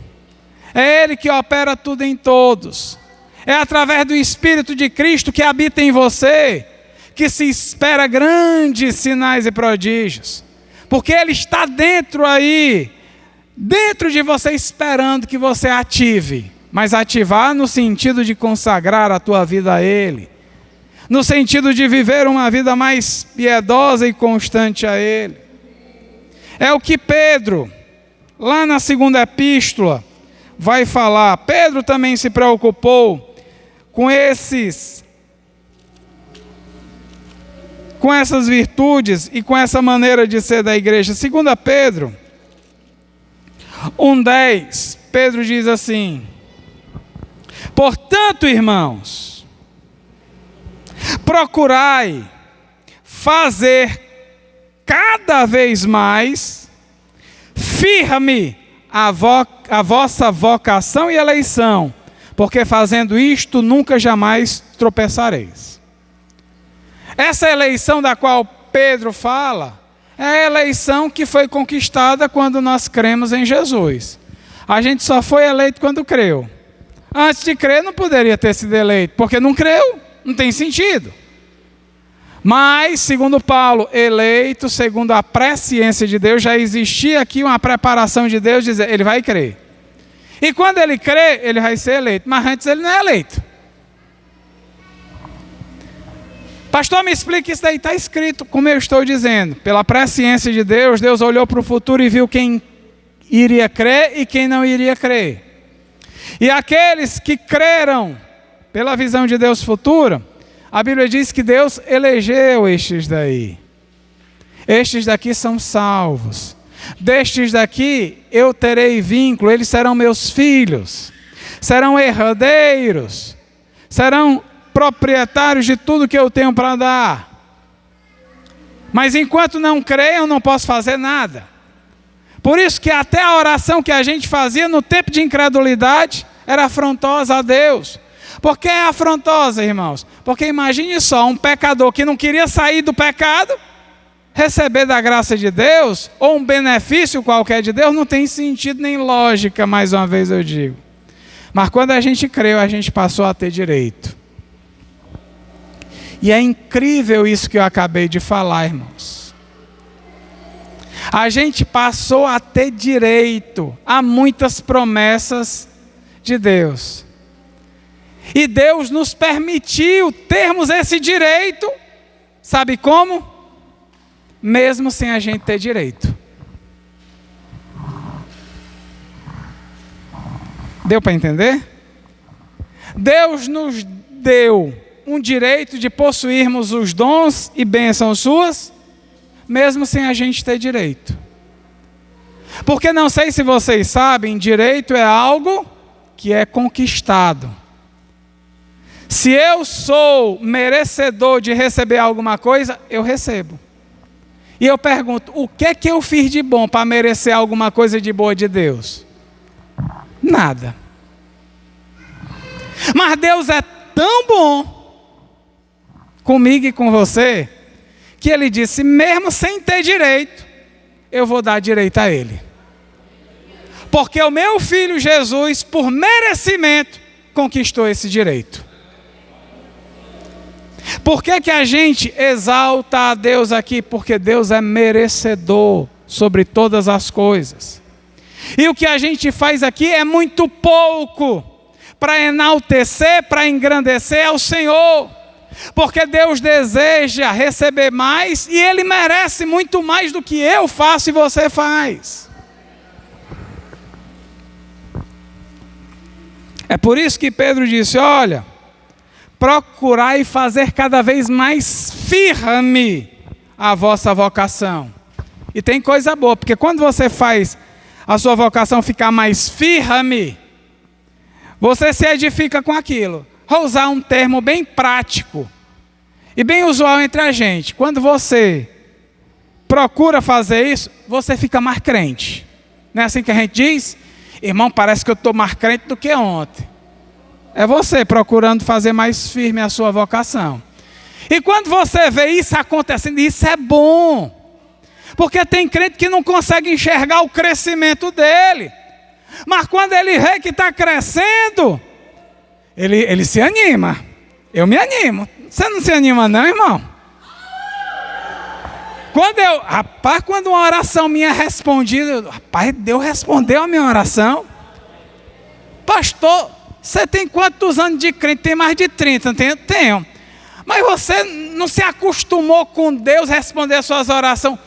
É Ele que opera tudo em todos. É através do Espírito de Cristo que habita em você que se espera grandes sinais e prodígios. Porque Ele está dentro aí, dentro de você, esperando que você ative. Mas ativar no sentido de consagrar a tua vida a Ele. No sentido de viver uma vida mais piedosa e constante a Ele. É o que Pedro, lá na segunda epístola, vai falar. Pedro também se preocupou com essas virtudes e com essa maneira de ser da igreja. 2 Pedro 1,10, Pedro diz assim: portanto, irmãos, procurai fazer cada vez mais firme a vossa vocação e eleição, porque fazendo isto nunca jamais tropeçareis. Essa eleição da qual Pedro fala é a eleição que foi conquistada quando nós cremos em Jesus. A gente só foi eleito quando creu. Antes de crer não poderia ter sido eleito, porque não creu, não tem sentido. Mas, segundo Paulo, eleito segundo a presciência de Deus, já existia aqui uma preparação de Deus, dizer, ele vai crer. E quando ele crê, ele vai ser eleito, mas antes ele não é eleito. Pastor, me explica, isso daí está escrito, como eu estou dizendo. Pela presciência de Deus, Deus olhou para o futuro e viu quem iria crer e quem não iria crer. E aqueles que creram pela visão de Deus futura, a Bíblia diz que Deus elegeu estes daí. Estes daqui são salvos. Destes daqui eu terei vínculo, eles serão meus filhos. Serão herdeiros. Serão proprietários de tudo que eu tenho para dar. Mas enquanto não creiam, não posso fazer nada. Por isso que até a oração que a gente fazia no tempo de incredulidade era afrontosa a Deus. Por que é afrontosa, irmãos? Porque imagine só, um pecador que não queria sair do pecado, receber da graça de Deus, ou um benefício qualquer de Deus, não tem sentido nem lógica, mais uma vez eu digo. Mas quando a gente creu, a gente passou a ter direito. E é incrível isso que eu acabei de falar, irmãos. A gente passou a ter direito a muitas promessas de Deus. E Deus nos permitiu termos esse direito, sabe como? Mesmo sem a gente ter direito. Deu para entender? Deus nos deu um direito de possuirmos os dons e bênçãos suas, mesmo sem a gente ter direito. Porque não sei se vocês sabem, direito é algo que é conquistado. Se eu sou merecedor de receber alguma coisa, eu recebo. E eu pergunto, o que é que eu fiz de bom para merecer alguma coisa de boa de Deus? Nada. Mas Deus é tão bom comigo e com você, que Ele disse, mesmo sem ter direito, eu vou dar direito a Ele. Porque o meu Filho Jesus, por merecimento, conquistou esse direito. Por que que a gente exalta a Deus aqui? Porque Deus é merecedor sobre todas as coisas. E o que a gente faz aqui é muito pouco para enaltecer, para engrandecer ao Senhor. Porque Deus deseja receber mais e Ele merece muito mais do que eu faço e você faz. É por isso que Pedro disse, olha, procurai fazer cada vez mais firme a vossa vocação. E tem coisa boa, porque quando você faz a sua vocação ficar mais firme, você se edifica com aquilo. Vou usar um termo bem prático e bem usual entre a gente. Quando você procura fazer isso, você fica mais crente. Não é assim que a gente diz? Irmão, parece que eu estou mais crente do que ontem. É você procurando fazer mais firme a sua vocação. E quando você vê isso acontecendo, isso é bom. Porque tem crente que não consegue enxergar o crescimento dele. Mas quando ele vê que está crescendo, ele se anima. Eu me animo. Você não se anima não, irmão? Quando uma oração minha é respondida, Deus respondeu a minha oração. Pastor, você tem quantos anos de crente? Tem mais de 30, tenho. Mas você não se acostumou com Deus responder as suas orações?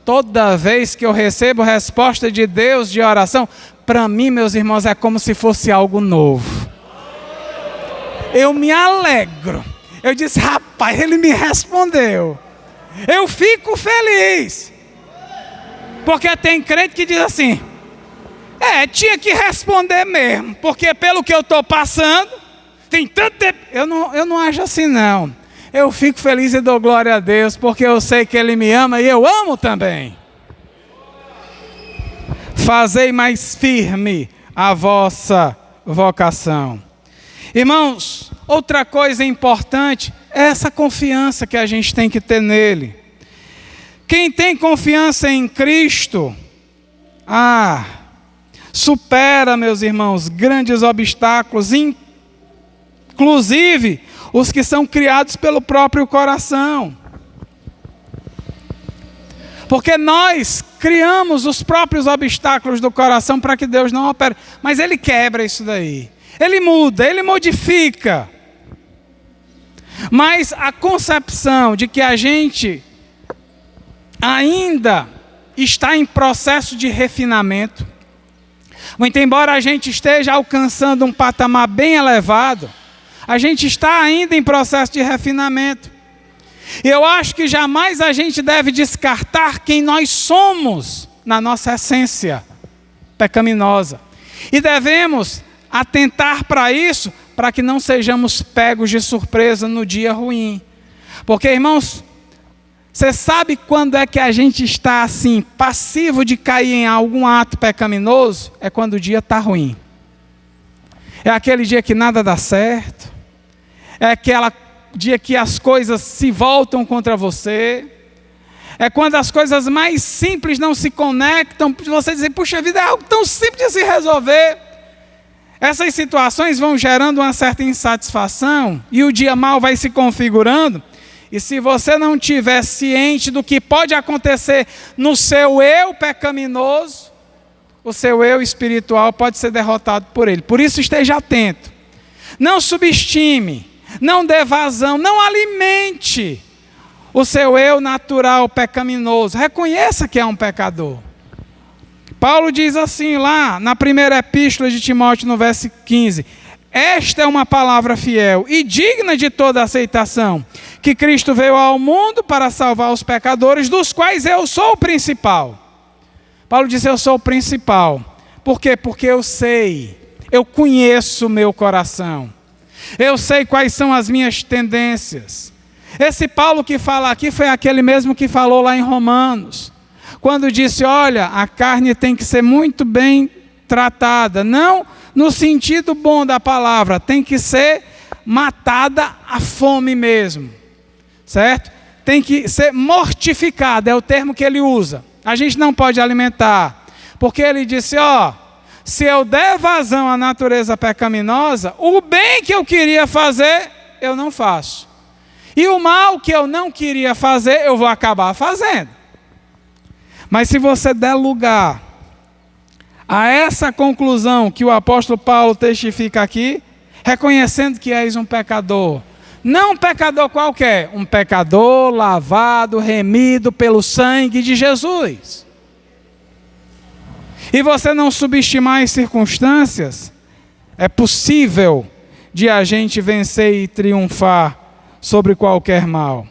Toda vez que eu recebo resposta de Deus de oração, para mim, meus irmãos, é como se fosse algo novo. Eu me alegro. Eu disse, rapaz, Ele me respondeu. Eu fico feliz. Porque tem crente que diz assim, tinha que responder mesmo, porque pelo que eu estou passando, tem tanto tempo. Eu não acho assim não. Eu fico feliz e dou glória a Deus, porque eu sei que Ele me ama e eu amo também. Fazei mais firme a vossa vocação. Irmãos, outra coisa importante é essa confiança que a gente tem que ter nele. Quem tem confiança em Cristo, supera, meus irmãos, grandes obstáculos, inclusive os que são criados pelo próprio coração. Porque nós criamos os próprios obstáculos do coração para que Deus não opere. Mas Ele quebra isso daí. Ele muda, Ele modifica. Mas a concepção de que a gente ainda está em processo de refinamento, muito embora a gente esteja alcançando um patamar bem elevado, a gente está ainda em processo de refinamento. E eu acho que jamais a gente deve descartar quem nós somos na nossa essência pecaminosa. E devemos atentar para isso, para que não sejamos pegos de surpresa no dia ruim. Porque, irmãos, você sabe quando é que a gente está assim, passivo de cair em algum ato pecaminoso? É quando o dia está ruim. É aquele dia que nada dá certo. É aquele dia que as coisas se voltam contra você. É quando as coisas mais simples não se conectam. Você diz, puxa vida, é algo tão simples de se resolver. Essas situações vão gerando uma certa insatisfação. E o dia mal vai se configurando. E se você não estiver ciente do que pode acontecer no seu eu pecaminoso, o seu eu espiritual pode ser derrotado por ele. Por isso esteja atento. Não subestime, não dê vazão, não alimente o seu eu natural pecaminoso. Reconheça que é um pecador. Paulo diz assim lá na primeira epístola de Timóteo, no verso 15: esta é uma palavra fiel e digna de toda aceitação, que Cristo veio ao mundo para salvar os pecadores, dos quais eu sou o principal. Paulo diz: eu sou o principal. Por quê? Porque eu sei, eu conheço o meu coração, eu sei quais são as minhas tendências. Esse Paulo que fala aqui foi aquele mesmo que falou lá em Romanos, quando disse: olha, a carne tem que ser muito bem tratada, não no sentido bom da palavra, tem que ser matada à fome mesmo, certo? Tem que ser mortificada, é o termo que ele usa. A gente não pode alimentar, porque ele disse: ó, se eu der vazão à natureza pecaminosa, o bem que eu queria fazer, eu não faço. E o mal que eu não queria fazer, eu vou acabar fazendo. Mas se você der lugar a essa conclusão que o apóstolo Paulo testifica aqui, reconhecendo que és um pecador, não um pecador qualquer, um pecador lavado, remido pelo sangue de Jesus, e você não subestimar as circunstâncias, é possível de a gente vencer e triunfar sobre qualquer mal.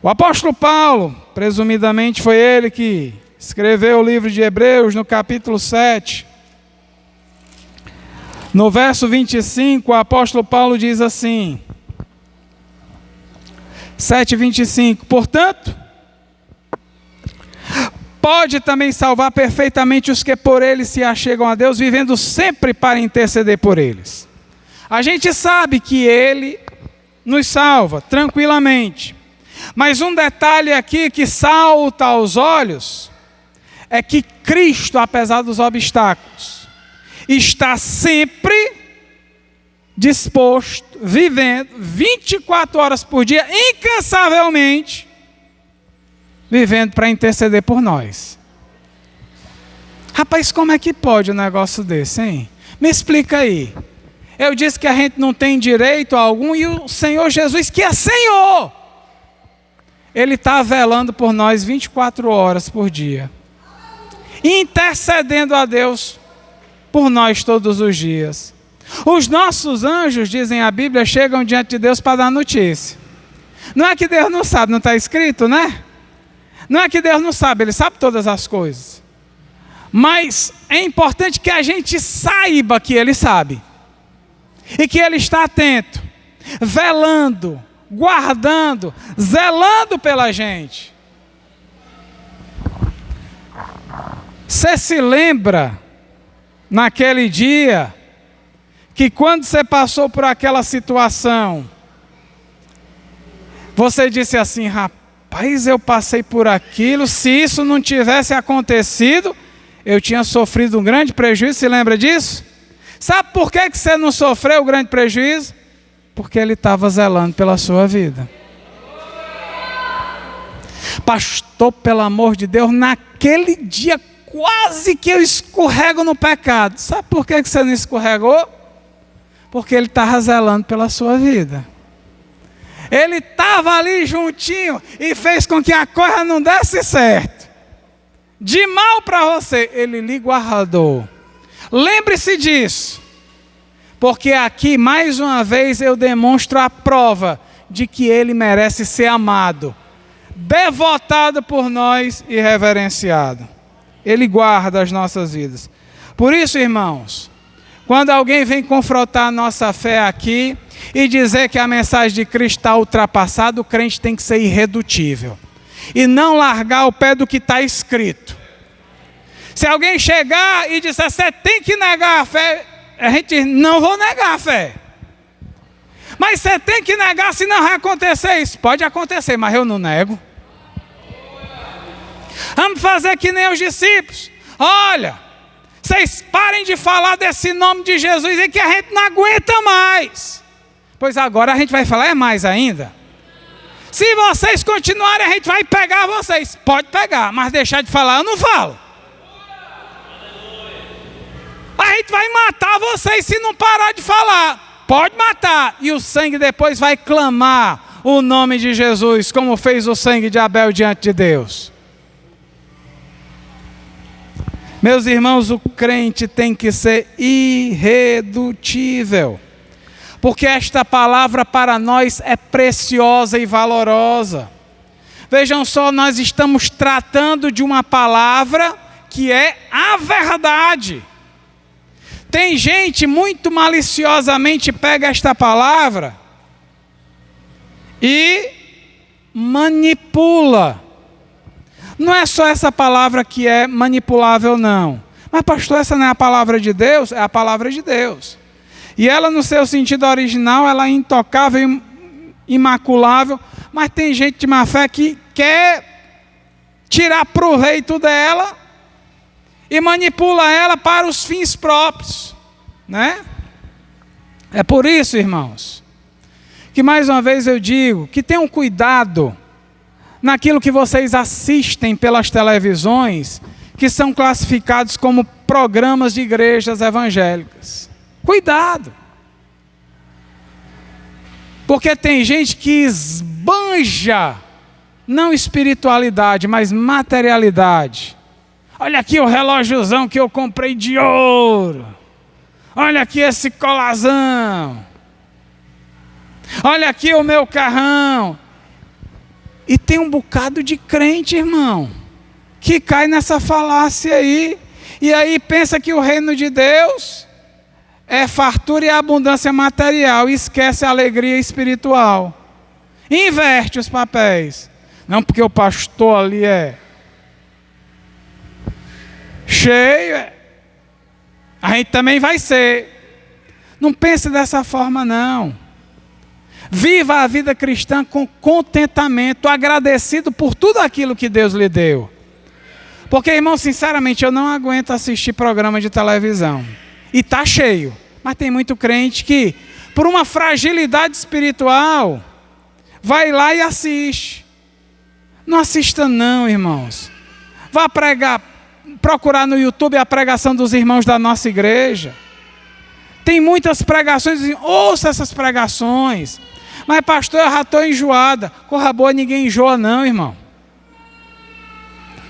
O apóstolo Paulo, presumidamente foi ele que escreveu o livro de Hebreus, no capítulo 7. No verso 25, o apóstolo Paulo diz assim, 7:25: portanto, pode também salvar perfeitamente os que por ele se achegam a Deus, vivendo sempre para interceder por eles. A gente sabe que ele nos salva tranquilamente, mas um detalhe aqui que salta aos olhos é que Cristo, apesar dos obstáculos, está sempre disposto, vivendo 24 horas por dia, incansavelmente, vivendo para interceder por nós. Rapaz, como é que pode um negócio desse, hein? Me explica aí. Eu disse que a gente não tem direito algum, e o Senhor Jesus, que é Senhor, Ele está velando por nós 24 horas por dia, intercedendo a Deus por nós todos os dias. Os nossos anjos, dizem a Bíblia, chegam diante de Deus para dar notícia. Não é que Deus não sabe, não está escrito, né? Não é que Deus não sabe, Ele sabe todas as coisas. Mas é importante que a gente saiba que Ele sabe. E que Ele está atento, velando, guardando, zelando pela gente. Você se lembra, naquele dia, que quando você passou por aquela situação, você disse assim: rapaz, eu passei por aquilo, se isso não tivesse acontecido, eu tinha sofrido um grande prejuízo. Se lembra disso? Sabe por que você não sofreu o grande prejuízo? Porque Ele estava zelando pela sua vida. Pastor, pelo amor de Deus, naquele dia quase que eu escorrego no pecado. Sabe por que você não escorregou? Porque Ele estava zelando pela sua vida. Ele estava ali juntinho e fez com que a coisa não desse certo. De mal para você, Ele lhe guardou. Lembre-se disso, porque aqui mais uma vez eu demonstro a prova de que Ele merece ser amado, devotado por nós e reverenciado. Ele guarda as nossas vidas. Por isso, irmãos, quando alguém vem confrontar a nossa fé aqui e dizer que a mensagem de Cristo está ultrapassada, o crente tem que ser irredutível e não largar o pé do que está escrito. Se alguém chegar e disser: você tem que negar a fé, a gente diz: não vou negar a fé. Mas você tem que negar, senão vai acontecer isso. Pode acontecer, mas eu não nego. Vamos fazer que nem os discípulos. Olha, vocês parem de falar desse nome de Jesus e que a gente não aguenta mais. Pois agora a gente vai falar mais ainda. Se vocês continuarem, a gente vai pegar vocês. Pode pegar, mas deixar de falar eu não falo. A gente vai matar vocês se não parar de falar. pode matar. E o sangue depois vai clamar o nome de Jesus, como fez o sangue de Abel diante de Deus. Meus irmãos, o crente tem que ser irredutível, porque esta palavra para nós é preciosa e valorosa. Vejam só, nós estamos tratando de uma palavra que é a verdade. Tem gente muito maliciosamente pega esta palavra e manipula. Não é só essa palavra que é manipulável, não. Mas, pastor, essa não é a palavra de Deus? É a palavra de Deus. E ela, no seu sentido original, ela é intocável, imaculável. Mas tem gente de má fé que quer tirar proveito dela e manipula ela para os fins próprios, né? É por isso, irmãos, que mais uma vez eu digo que tenham cuidado naquilo que vocês assistem pelas televisões, que são classificados como programas de igrejas evangélicas. Cuidado! Porque tem gente que esbanja, não espiritualidade, mas materialidade. Olha aqui o relógiozão que eu comprei de ouro. Olha aqui esse colazão. Olha aqui o meu carrão. E tem um bocado de crente, irmão, que cai nessa falácia aí. E aí pensa que o reino de Deus é fartura e abundância material. E esquece a alegria espiritual. Inverte os papéis. Não porque o pastor ali é cheio, a gente também vai ser. Não pense dessa forma, não. Viva a vida cristã com contentamento, agradecido por tudo aquilo que Deus lhe deu. Porque, irmão, sinceramente, eu não aguento assistir programa de televisão. E está cheio. Mas tem muito crente que, por uma fragilidade espiritual, vai lá e assiste. Não assista não, irmãos. Vá procurar no YouTube a pregação dos irmãos da nossa igreja. Tem muitas pregações, ouça essas pregações. Mas, pastor, eu já estou enjoada. Corra boa, ninguém enjoa não, irmão.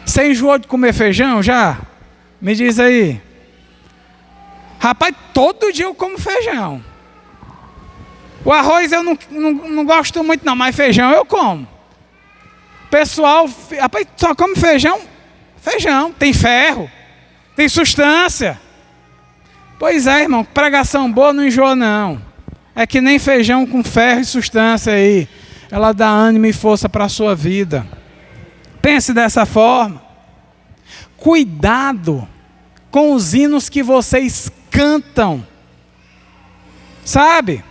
Você enjoou de comer feijão já? Me diz aí. Rapaz, todo dia eu como feijão. O arroz eu não gosto muito não, mas feijão eu como. Pessoal, rapaz, só come feijão. Feijão, tem ferro, tem substância. Pois é, irmão, pregação boa não enjoa não. É que nem feijão com ferro e substância aí. Ela dá ânimo e força para a sua vida. Pense dessa forma. Cuidado com os hinos que vocês cantam. Sabe?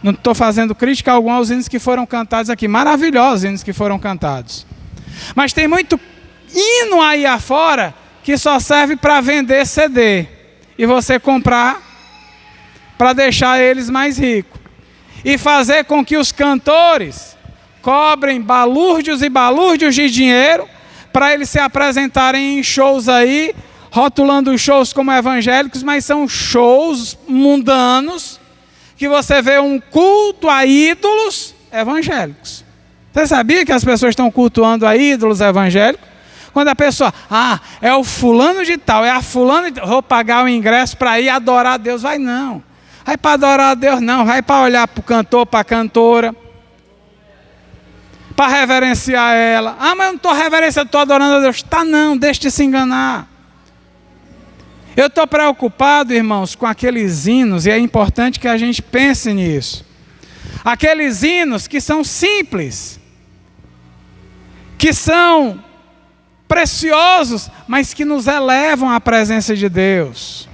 Não estou fazendo crítica alguma aos hinos que foram cantados aqui. Maravilhosos hinos que foram cantados. Mas tem muito hino aí afora que só serve para vender CD. E você comprar para deixar eles mais ricos. E fazer com que os cantores cobrem balúrdios e balúrdios de dinheiro para eles se apresentarem em shows aí, rotulando os shows como evangélicos, mas são shows mundanos, que você vê um culto a ídolos evangélicos. Você sabia que as pessoas estão cultuando a ídolos evangélicos? Quando a pessoa, é o fulano de tal, é a fulana de tal, vou pagar o ingresso para ir adorar a Deus. Vai não. Vai para adorar a Deus não, vai para olhar para o cantor, para a cantora, para reverenciar ela. Mas eu não estou reverenciando, estou adorando a Deus. Tá não, deixe de se enganar. Eu estou preocupado, irmãos, com aqueles hinos, e é importante que a gente pense nisso. Aqueles hinos que são simples, que são preciosos, mas que nos elevam à presença de Deus.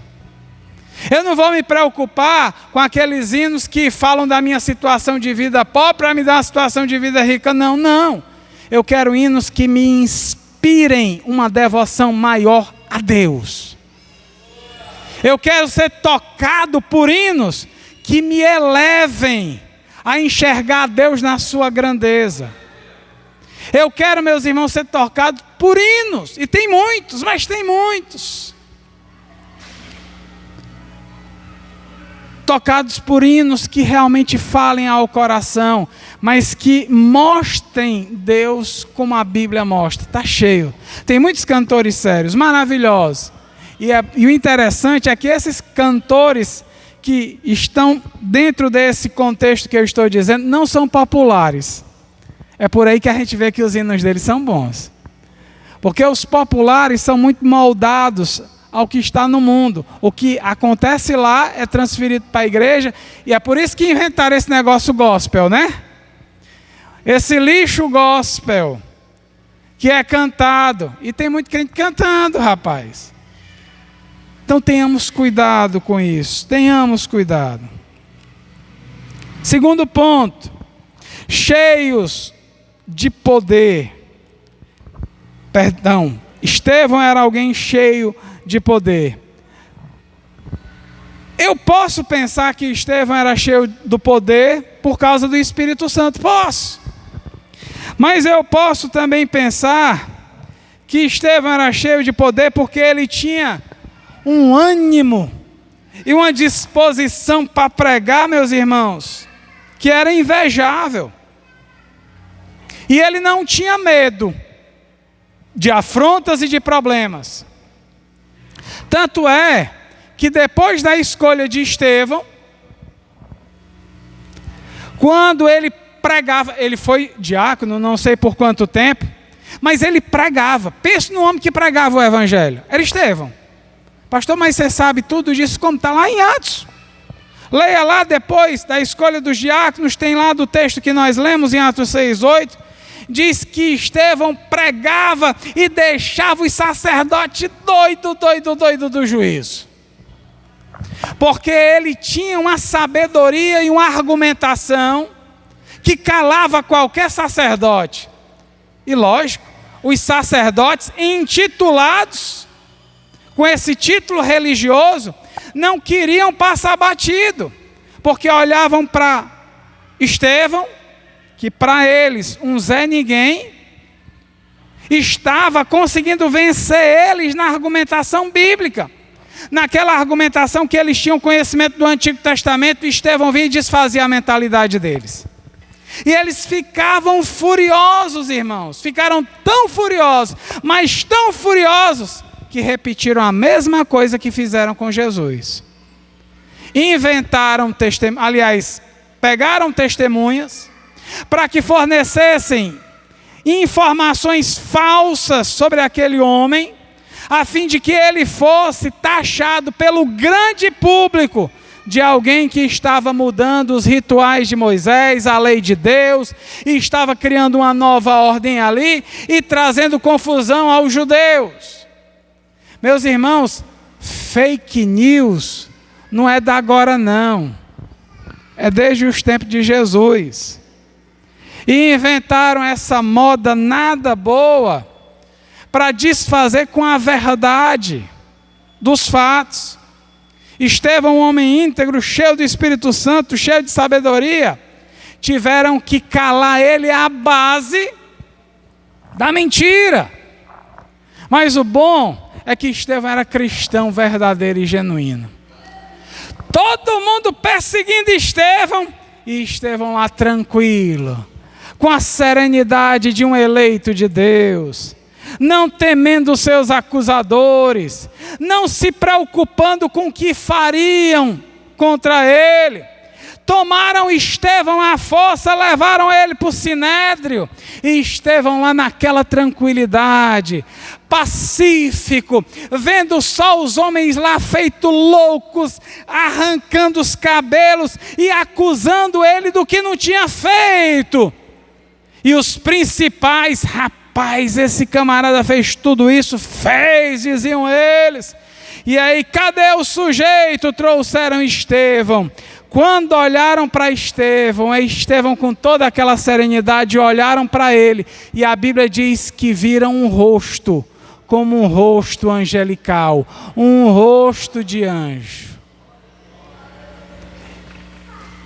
Eu não vou me preocupar com aqueles hinos que falam da minha situação de vida pobre para me dar uma situação de vida rica. Não, não. Eu quero hinos que me inspirem uma devoção maior a Deus. Eu quero ser tocado por hinos que me elevem a enxergar a Deus na sua grandeza. Eu quero, meus irmãos, ser tocado por hinos. E tem muitos, mas tem muitos. tocados por hinos que realmente falem ao coração, mas que mostrem Deus como a Bíblia mostra. Está cheio. Tem muitos cantores sérios, maravilhosos. E o interessante é que esses cantores que estão dentro desse contexto que eu estou dizendo, não são populares. É por aí que a gente vê que os hinos deles são bons. Porque os populares são muito moldados ao que está no mundo. O que acontece lá é transferido para a igreja, e é por isso que inventaram esse negócio gospel, né? Esse lixo gospel, que é cantado. E tem muito crente cantando, rapaz. Então tenhamos cuidado com isso, tenhamos cuidado. Segundo ponto, cheios de poder. Perdão, Estevão era alguém cheio de poder. Eu posso pensar que Estevão era cheio do poder por causa do Espírito Santo, posso. Mas eu posso também pensar que Estevão era cheio de poder porque ele tinha um ânimo e uma disposição para pregar, meus irmãos, que era invejável. E ele não tinha medo de afrontas e de problemas. Tanto é que depois da escolha de Estevão, quando ele pregava, ele foi diácono, não sei por quanto tempo, mas ele pregava. Pensa no homem que pregava o evangelho, era Estevão. Pastor, mas você sabe tudo disso como está lá em Atos. Leia lá depois da escolha dos diáconos, tem lá do texto que nós lemos em Atos 6:8, diz que Estevão pregava e deixava os sacerdotes doido do juízo. Porque ele tinha uma sabedoria e uma argumentação que calava qualquer sacerdote. E lógico, os sacerdotes intitulados com esse título religioso não queriam passar batido, porque olhavam para Estevão, que para eles um Zé Ninguém, estava conseguindo vencer eles na argumentação bíblica. Naquela argumentação que eles tinham conhecimento do Antigo Testamento, Estevão vinha e desfazia a mentalidade deles. E eles ficavam furiosos, irmãos. Ficaram tão furiosos, mas tão furiosos, que repetiram a mesma coisa que fizeram com Jesus. Inventaram pegaram testemunhas para que fornecessem informações falsas sobre aquele homem, a fim de que ele fosse taxado pelo grande público de alguém que estava mudando os rituais de Moisés, a lei de Deus, e estava criando uma nova ordem ali e trazendo confusão aos judeus. Meus irmãos, fake news não é da agora não, é desde os tempos de Jesus. E inventaram essa moda nada boa para desfazer com a verdade dos fatos. Estevão, um homem íntegro, cheio do Espírito Santo, cheio de sabedoria, tiveram que calar ele à base da mentira. Mas o bom é que Estevão era cristão verdadeiro e genuíno. Todo mundo perseguindo Estevão, e Estevão lá tranquilo, com a serenidade de um eleito de Deus, não temendo os seus acusadores, não se preocupando com o que fariam contra ele. Tomaram Estevão à força, levaram ele para o Sinédrio, e Estevão lá naquela tranquilidade, pacífico, vendo só os homens lá feitos loucos, arrancando os cabelos e acusando ele do que não tinha feito. E os principais, rapaz, esse camarada fez tudo isso, fez, diziam eles. E aí, cadê o sujeito? Trouxeram Estevão. Quando olharam para Estevão com toda aquela serenidade, olharam para ele, e a Bíblia diz que viram um rosto, como um rosto angelical, um rosto de anjo.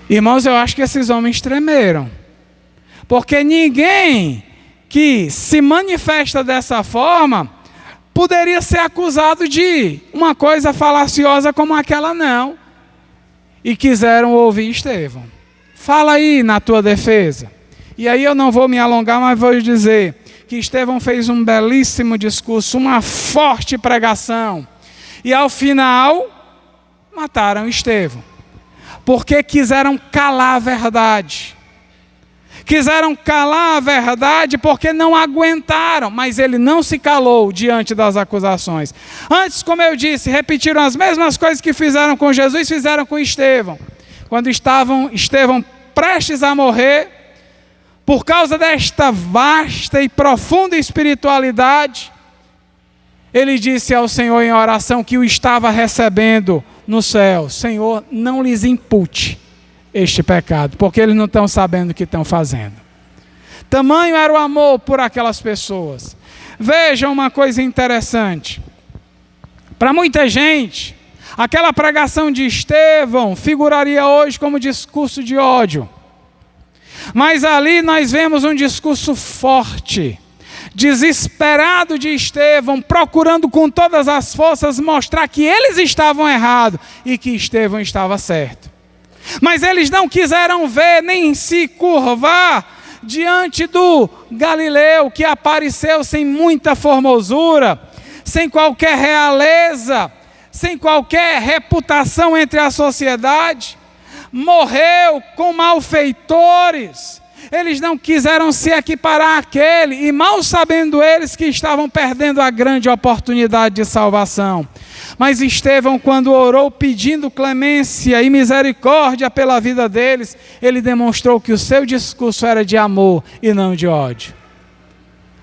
Irmãos, eu acho que esses homens tremeram, porque ninguém que se manifesta dessa forma poderia ser acusado de uma coisa falaciosa como aquela, não. e quiseram ouvir Estevão. Fala aí na tua defesa. E aí eu não vou me alongar, mas vou dizer que Estevão fez um belíssimo discurso, uma forte pregação. E ao final, mataram Estevão. Porque quiseram calar a verdade. Quiseram calar a verdade porque não aguentaram, mas ele não se calou diante das acusações. Antes, como eu disse, repetiram as mesmas coisas que fizeram com Jesus, fizeram com Estevão. Quando Estevão prestes a morrer, por causa desta vasta e profunda espiritualidade, ele disse ao Senhor em oração que o estava recebendo no céu: Senhor, não lhes impute este pecado, porque eles não estão sabendo o que estão fazendo. Tamanho era o amor por aquelas pessoas. Veja uma coisa interessante. Para muita gente, aquela pregação de Estevão figuraria hoje como discurso de ódio. Mas ali nós vemos um discurso forte, desesperado de Estevão, procurando com todas as forças mostrar que eles estavam errados e que Estevão estava certo. Mas eles não quiseram ver nem se curvar diante do Galileu, que apareceu sem muita formosura, sem qualquer realeza, sem qualquer reputação entre a sociedade. Morreu com malfeitores. Eles não quiseram se equiparar àquele, e mal sabendo eles que estavam perdendo a grande oportunidade de salvação. Mas Estevão, quando orou pedindo clemência e misericórdia pela vida deles, ele demonstrou que o seu discurso era de amor e não de ódio.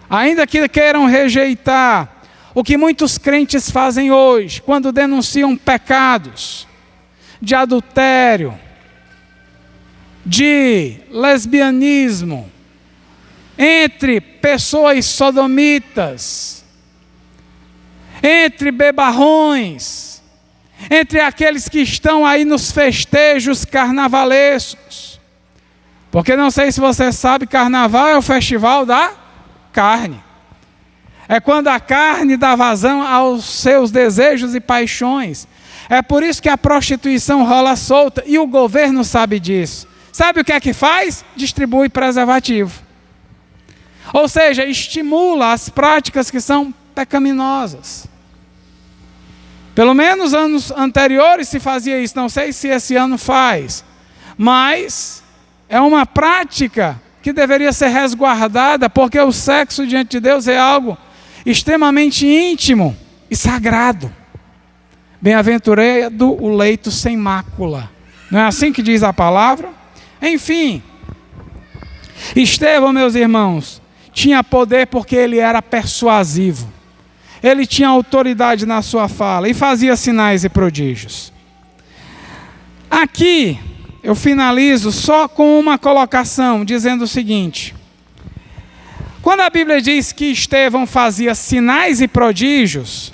Ainda que queiram rejeitar o que muitos crentes fazem hoje, quando denunciam pecados de adultério, de lesbianismo, entre pessoas sodomitas, entre bebarrões, entre aqueles que estão aí nos festejos carnavalescos. Porque não sei se você sabe, carnaval é o festival da carne. É quando a carne dá vazão aos seus desejos e paixões. É por isso que a prostituição rola solta, e o governo sabe disso. Sabe o que é que faz? Distribui preservativo. Ou seja, estimula as práticas que são pecaminosas. Pelo menos anos anteriores se fazia isso, não sei se esse ano faz. Mas é uma prática que deveria ser resguardada, porque o sexo diante de Deus é algo extremamente íntimo e sagrado. Bem-aventurado o leito sem mácula. Não é assim que diz a palavra? Enfim, Estevão, meus irmãos, tinha poder porque ele era persuasivo. Ele tinha autoridade na sua fala e fazia sinais e prodígios. Aqui eu finalizo só com uma colocação, dizendo o seguinte: quando a Bíblia diz que Estevão fazia sinais e prodígios,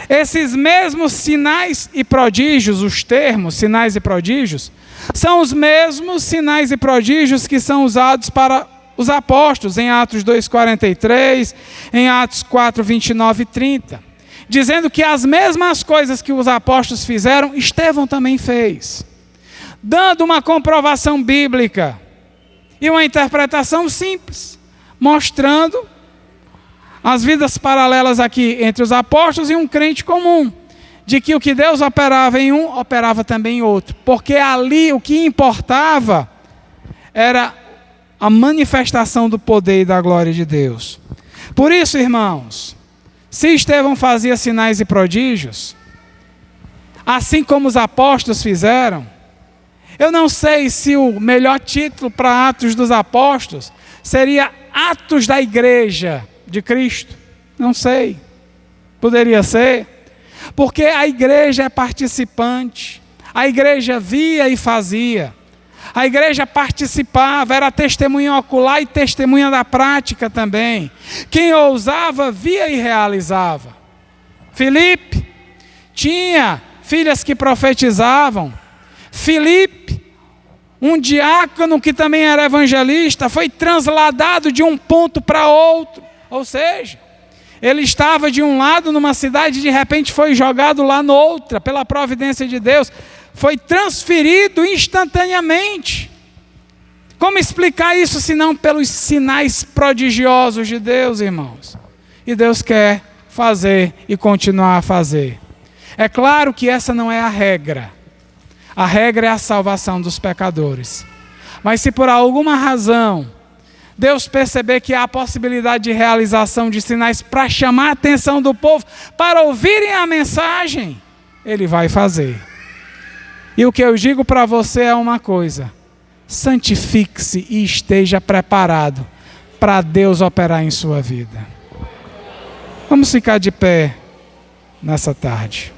esses mesmos sinais e prodígios, os termos sinais e prodígios, são os mesmos sinais e prodígios que são usados para os apóstolos em Atos 2,43, em Atos 4, 29 e 30, dizendo que as mesmas coisas que os apóstolos fizeram, Estevão também fez, dando uma comprovação bíblica e uma interpretação simples, mostrando as vidas paralelas aqui entre os apóstolos e um crente comum, de que o que Deus operava em um, operava também em outro, porque ali o que importava era a manifestação do poder e da glória de Deus. Por isso, irmãos, se Estevão fazia sinais e prodígios, assim como os apóstolos fizeram, eu não sei se o melhor título para Atos dos Apóstolos seria Atos da Igreja de Cristo. Não sei. Poderia ser. Porque a igreja é participante. A igreja via e fazia. A igreja participava, era testemunha ocular e testemunha da prática também. Quem ousava, via e realizava. Filipe tinha filhas que profetizavam. Filipe, um diácono que também era evangelista, foi transladado de um ponto para outro. Ou seja, ele estava de um lado numa cidade e de repente foi jogado lá noutra, pela providência de Deus. foi transferido instantaneamente. Como explicar isso senão pelos sinais prodigiosos de Deus, irmãos? E Deus quer fazer e continuar a fazer. É claro que essa não é a regra. A regra é a salvação dos pecadores. Mas se por alguma razão Deus perceber que há a possibilidade de realização de sinais para chamar a atenção do povo, para ouvirem a mensagem, Ele vai fazer. E o que eu digo para você é uma coisa: santifique-se e esteja preparado para Deus operar em sua vida. Vamos ficar de pé nessa tarde.